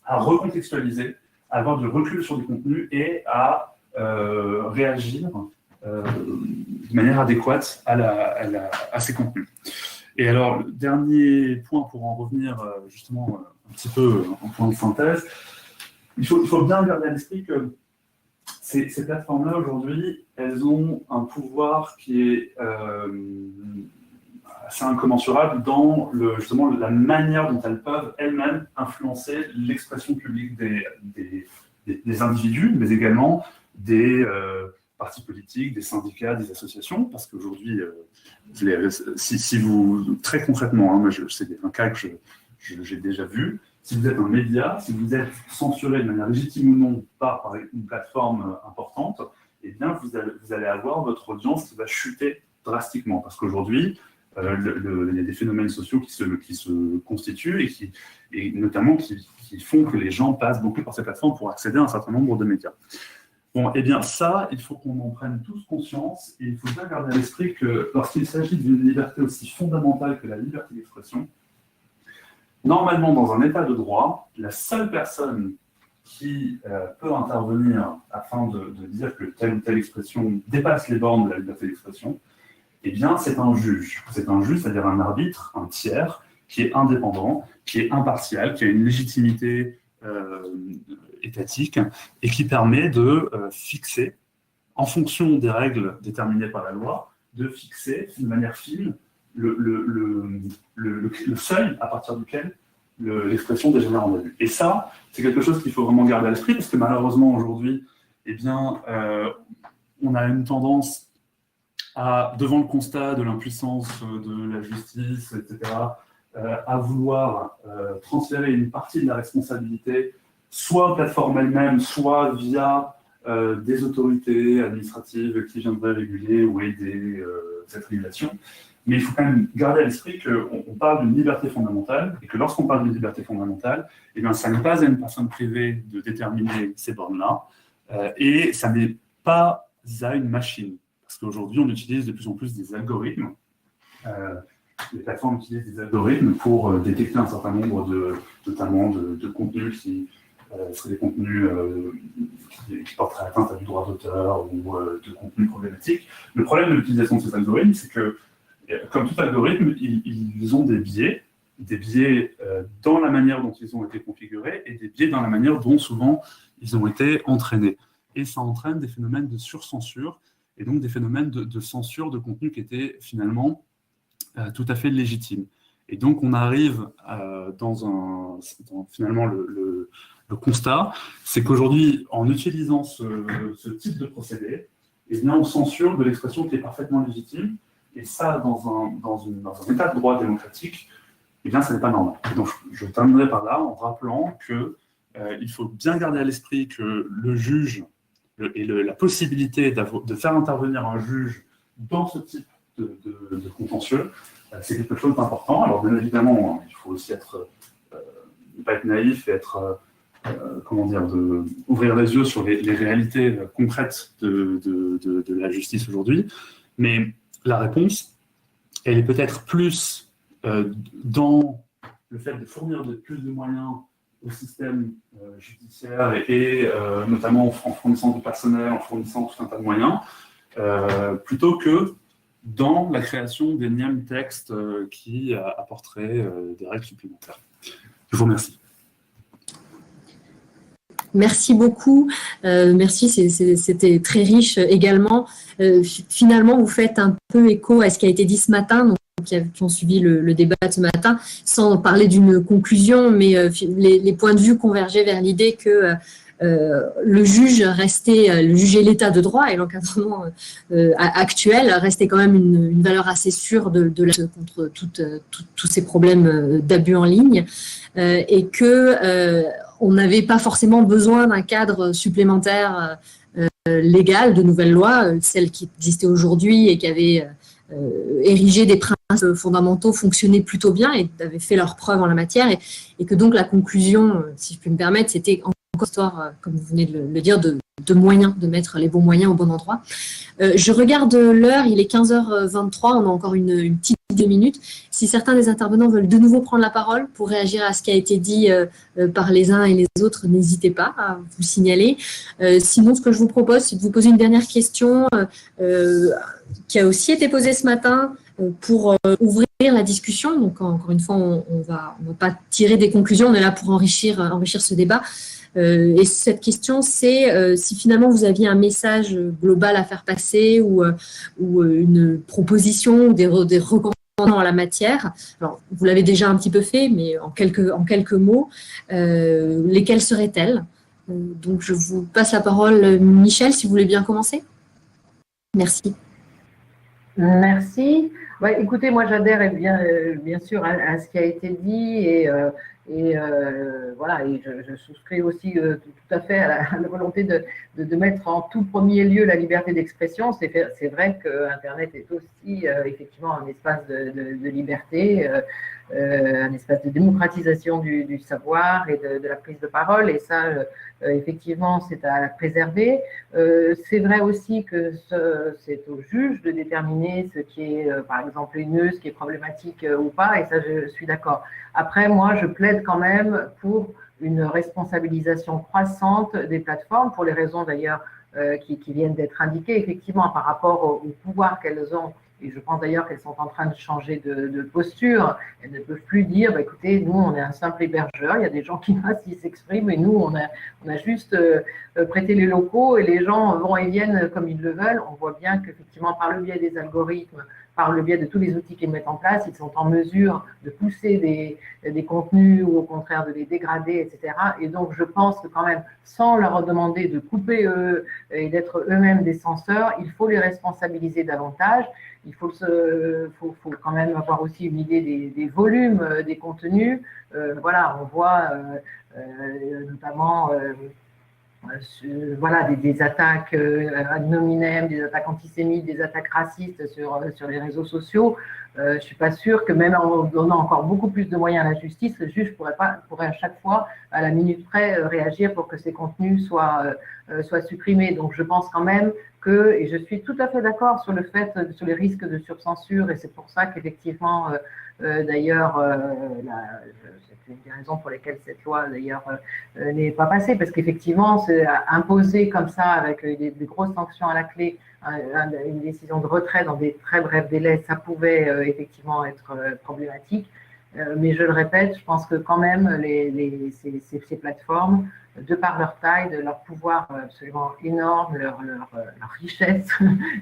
à recontextualiser, à avoir du recul sur du contenu et à réagir de manière adéquate à ces contenus. Et alors, le dernier point pour en revenir justement un petit peu en point de synthèse, il faut bien garder à l'esprit que ces plateformes-là, aujourd'hui, elles ont un pouvoir qui est assez incommensurable dans justement la manière dont elles peuvent elles-mêmes influencer l'expression publique des individus, mais également partis politiques, des syndicats, des associations, parce qu'aujourd'hui, si vous, très concrètement, moi, c'est un cas que j'ai déjà vu, si vous êtes un média, si vous êtes censuré de manière légitime ou non par une plateforme importante, eh bien, vous allez avoir votre audience qui va chuter drastiquement, parce qu'aujourd'hui, il y a des phénomènes sociaux qui se constituent et notamment qui font que les gens passent beaucoup par ces plateformes pour accéder à un certain nombre de médias. Bon, eh bien ça, il faut qu'on en prenne tous conscience et il faut bien garder à l'esprit que lorsqu'il s'agit d'une liberté aussi fondamentale que la liberté d'expression, normalement, dans un état de droit, la seule personne qui peut intervenir afin de dire que telle ou telle expression dépasse les bornes de la liberté d'expression, eh bien, c'est un juge. C'est un juge, c'est-à-dire un arbitre, un tiers, qui est indépendant, qui est impartial, qui a une légitimité étatique et qui permet de fixer, en fonction des règles déterminées par la loi, de fixer de manière fine le seuil à partir duquel l'expression dégénère en abus. Et ça, c'est quelque chose qu'il faut vraiment garder à l'esprit, parce que malheureusement, aujourd'hui, eh bien, on a une tendance devant le constat de l'impuissance de la justice, etc., à vouloir transférer une partie de la responsabilité, soit aux plateformes elles-mêmes, soit via des autorités administratives qui viendraient réguler ou aider cette régulation. Mais il faut quand même garder à l'esprit qu'on parle d'une liberté fondamentale, et que lorsqu'on parle d'une liberté fondamentale, eh bien, ça n'est pas à une personne privée de déterminer ces bornes-là, et ça n'est pas à une machine. Parce qu'aujourd'hui, on utilise de plus en plus des algorithmes. Les plateformes utilisent des algorithmes pour détecter un certain nombre notamment de contenus qui seraient des contenus qui porteraient atteinte à du droit d'auteur ou de contenus problématiques. Le problème de l'utilisation de ces algorithmes, c'est que, comme tout algorithme, ils ont des biais dans la manière dont ils ont été configurés et des biais dans la manière dont souvent ils ont été entraînés. Et ça entraîne des phénomènes de surcensure et donc des phénomènes de censure de contenu qui étaient finalement tout à fait légitimes. Et donc on arrive finalement le constat, c'est qu'aujourd'hui, en utilisant ce type de procédé, eh bien, on censure de l'expression qui est parfaitement légitime, et ça, dans un état de droit démocratique, eh bien, ça n'est pas normal. Et donc je terminerai par là en rappelant qu'il faut bien garder à l'esprit que le juge et la possibilité de faire intervenir un juge dans ce type de contentieux, c'est quelque chose d'important. Alors bien évidemment, il faut aussi ne pas être naïf et ouvrir les yeux sur les réalités concrètes de la justice aujourd'hui. Mais la réponse, elle est peut-être plus dans le fait de fournir plus de moyens au système judiciaire et notamment en fournissant du personnel, en fournissant tout un tas de moyens, plutôt que dans la création d'énièmes textes qui apporteraient des règles supplémentaires. Je vous remercie. Merci beaucoup. Merci, c'était très riche également. Finalement, vous faites un peu écho à ce qui a été dit ce matin, donc, qui ont suivi le débat de ce matin, sans parler d'une conclusion, mais les points de vue convergeaient vers l'idée que le juge et l'état de droit et l'encadrement actuel restait quand même une valeur assez sûre de la contre tous ces problèmes d'abus en ligne, et que on n'avait pas forcément besoin d'un cadre supplémentaire légal, de nouvelles lois, celles qui existaient aujourd'hui et qui avaient érigé des principes fondamentaux, fonctionnaient plutôt bien et avaient fait leurs preuves en la matière, et que donc la conclusion, si je puis me permettre, c'était encore histoire, comme vous venez de le dire, de moyens, de mettre les bons moyens au bon endroit. Je regarde l'heure, il est 15h23, on a encore une petite 2 minutes. Si certains des intervenants veulent de nouveau prendre la parole pour réagir à ce qui a été dit par les uns et les autres, n'hésitez pas à vous signaler. Sinon, ce que je vous propose, c'est de vous poser une dernière question qui a aussi été posée ce matin pour ouvrir la discussion. Donc, encore une fois, on va pas tirer des conclusions, on est là pour enrichir ce débat. Et cette question, c'est si finalement vous aviez un message global à faire passer ou une proposition ou des recommandations en la matière. Alors, vous l'avez déjà un petit peu fait, mais en quelques mots, lesquelles seraient-elles? Donc, je vous passe la parole, Michel, si vous voulez bien commencer. Merci. Merci. Ouais, écoutez, moi j'adhère bien sûr à ce qui a été dit voilà, et je souscris aussi tout à fait à la volonté de mettre en tout premier lieu la liberté d'expression. C'est vrai que Internet est aussi effectivement un espace de liberté, un espace de démocratisation du savoir et de la prise de parole, et ça, effectivement, c'est à préserver. C'est vrai aussi que c'est au juge de déterminer ce qui est, par exemple, haineux, ce qui est problématique ou pas, et ça, je suis d'accord. Après, moi, je plaide quand même pour une responsabilisation croissante des plateformes, pour les raisons d'ailleurs qui viennent d'être indiquées, effectivement, par rapport au pouvoir qu'elles ont. Et je pense d'ailleurs qu'elles sont en train de changer de posture. Elles ne peuvent plus dire, bah, écoutez, nous, on est un simple hébergeur, il y a des gens qui passent, ils s'expriment, et nous, on a juste prêté les locaux, et les gens vont et viennent comme ils le veulent. On voit bien qu'effectivement, par le biais des algorithmes, par le biais de tous les outils qu'ils mettent en place, ils sont en mesure de pousser des contenus ou au contraire de les dégrader, etc. Et donc, je pense que quand même, sans leur demander de couper eux et d'être eux-mêmes des censeurs, il faut les responsabiliser davantage. Il faut quand même avoir aussi une idée des volumes des contenus. Voilà, on voit notamment voilà, des attaques ad nominem, des attaques antisémites, des attaques racistes sur les réseaux sociaux. Je ne suis pas sûre que même en donnant encore beaucoup plus de moyens à la justice, le juge pourrait à chaque fois, à la minute près, réagir pour que ces contenus soient supprimés. Donc je pense quand même et je suis tout à fait d'accord sur sur les risques de surcensure, et c'est pour ça qu'effectivement, d'ailleurs, c'est une des raisons pour lesquelles cette loi d'ailleurs n'est pas passée, parce qu'effectivement, c'est imposé comme ça avec des grosses sanctions à la clé, une décision de retrait dans des très brefs délais, ça pouvait effectivement être problématique. Mais je le répète, je pense que quand même ces plateformes, de par leur taille, de leur pouvoir absolument énorme, leur richesse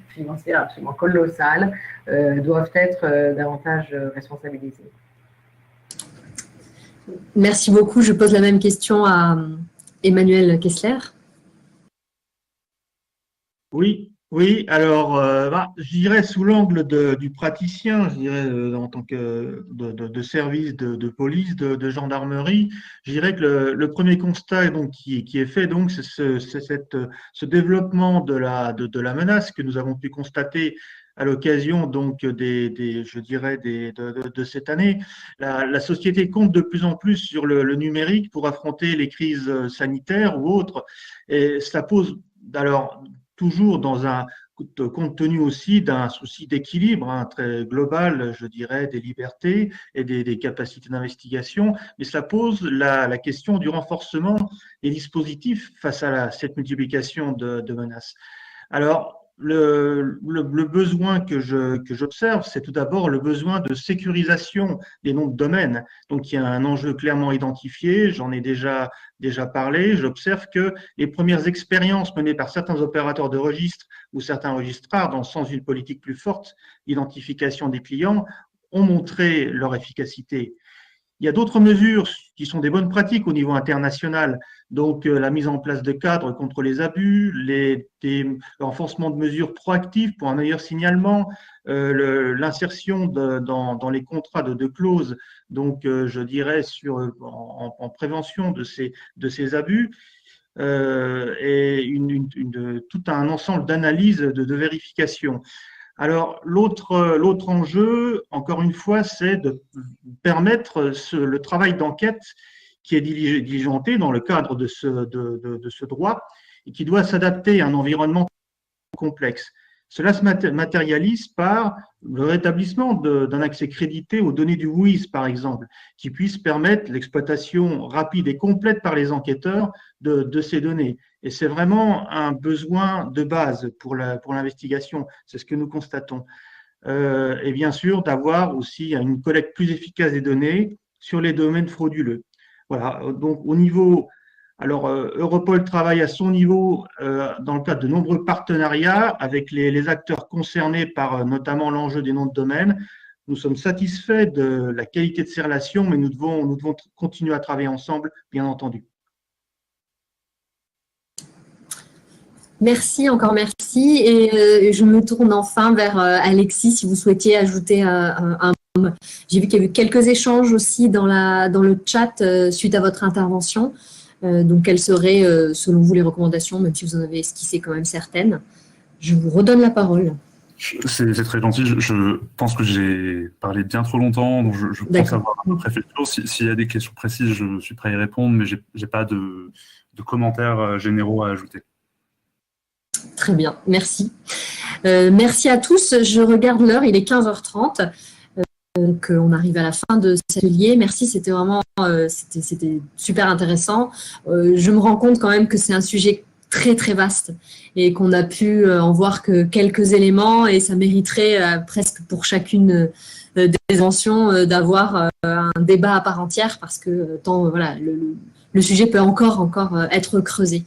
financière absolument colossale, doivent être davantage responsabilisées. Merci beaucoup. Je pose la même question à Emmanuel Kessler. Oui. Alors, je dirais sous l'angle du praticien, je dirais en tant que de service de police, de gendarmerie, je dirais que le premier constat donc qui est fait, donc c'est ce développement de la menace que nous avons pu constater à l'occasion donc je dirais de cette année. La société compte de plus en plus sur le numérique pour affronter les crises sanitaires ou autres, et ça pose alors toujours compte tenu aussi d'un souci d'équilibre très global, je dirais, des libertés et des capacités d'investigation, mais cela pose la question du renforcement des dispositifs face à cette multiplication de menaces. Alors, le besoin que j'observe, c'est tout d'abord le besoin de sécurisation des noms de domaines. Donc, il y a un enjeu clairement identifié, j'en ai déjà parlé. J'observe que les premières expériences menées par certains opérateurs de registres ou certains registrars dans le sens d'une politique plus forte d'identification des clients ont montré leur efficacité. Il y a d'autres mesures qui sont des bonnes pratiques au niveau international, donc la mise en place de cadres contre les abus, le renforcement de mesures proactives pour un meilleur signalement, l'insertion dans les contrats de clauses, donc je dirais en prévention de ces abus, et tout un ensemble d'analyses de vérification. Alors, l'autre enjeu, encore une fois, c'est de permettre le travail d'enquête qui est diligenté dans le cadre de ce droit et qui doit s'adapter à un environnement complexe. Cela se matérialise par le rétablissement d'un accès crédité aux données du WIS, par exemple, qui puisse permettre l'exploitation rapide et complète par les enquêteurs de ces données. Et c'est vraiment un besoin de base pour l'investigation, c'est ce que nous constatons. Et bien sûr, d'avoir aussi une collecte plus efficace des données sur les domaines frauduleux. Voilà, donc au niveau… Alors, Europol travaille à son niveau dans le cadre de nombreux partenariats avec les acteurs concernés par notamment l'enjeu des noms de domaine. Nous sommes satisfaits de la qualité de ces relations, mais nous devons continuer à travailler ensemble, bien entendu. Merci, encore merci. merci. Et je me tourne enfin vers Alexis, si vous souhaitiez ajouter un mot. J'ai vu qu'il y a eu quelques échanges aussi dans le chat suite à votre intervention. Donc, quelles seraient, selon vous, les recommandations, même si vous en avez esquissé quand même certaines? Je vous redonne la parole. C'est très gentil. Je pense que j'ai parlé bien trop longtemps, donc je pense avoir un peu préfet le tour. S'il y a des questions précises, je suis prêt à y répondre, mais j'ai pas de commentaires généraux à ajouter. Très bien, merci. Merci à tous. Je regarde l'heure, il est 15h30. Donc, on arrive à la fin de cet atelier. Merci, c'était vraiment c'était super intéressant. Je me rends compte quand même que c'est un sujet très, très vaste et qu'on a pu en voir que quelques éléments et ça mériterait presque pour chacune des mentions d'avoir un débat à part entière parce que voilà, le sujet peut encore être creusé.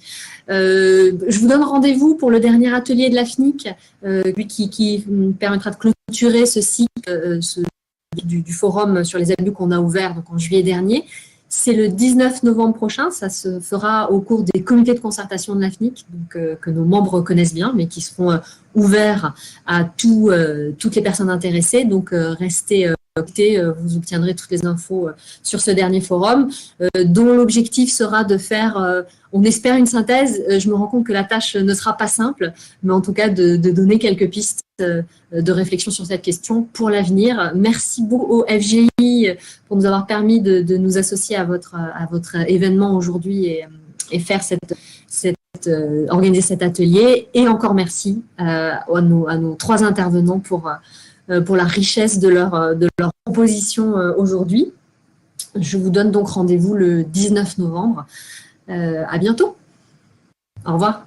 Je vous donne rendez-vous pour le dernier atelier de la FNIC, lui qui permettra de clôturer ce cycle du forum sur les abus qu'on a ouvert donc en juillet dernier. C'est le 19 novembre prochain, ça se fera au cours des comités de concertation de la FNIC, donc, que nos membres connaissent bien, mais qui seront ouverts à toutes les personnes intéressées. Donc, restez connectés, vous obtiendrez toutes les infos sur ce dernier forum, dont l'objectif sera de faire, on espère, une synthèse. Je me rends compte que la tâche ne sera pas simple, mais en tout cas de donner quelques pistes de réflexion sur cette question pour l'avenir. Merci beaucoup au FGI pour nous avoir permis de nous associer à votre événement aujourd'hui et faire organiser cet atelier. Et encore merci à nos 3 intervenants pour la richesse de leur proposition aujourd'hui. Je vous donne donc rendez-vous le 19 novembre. À bientôt. Au revoir.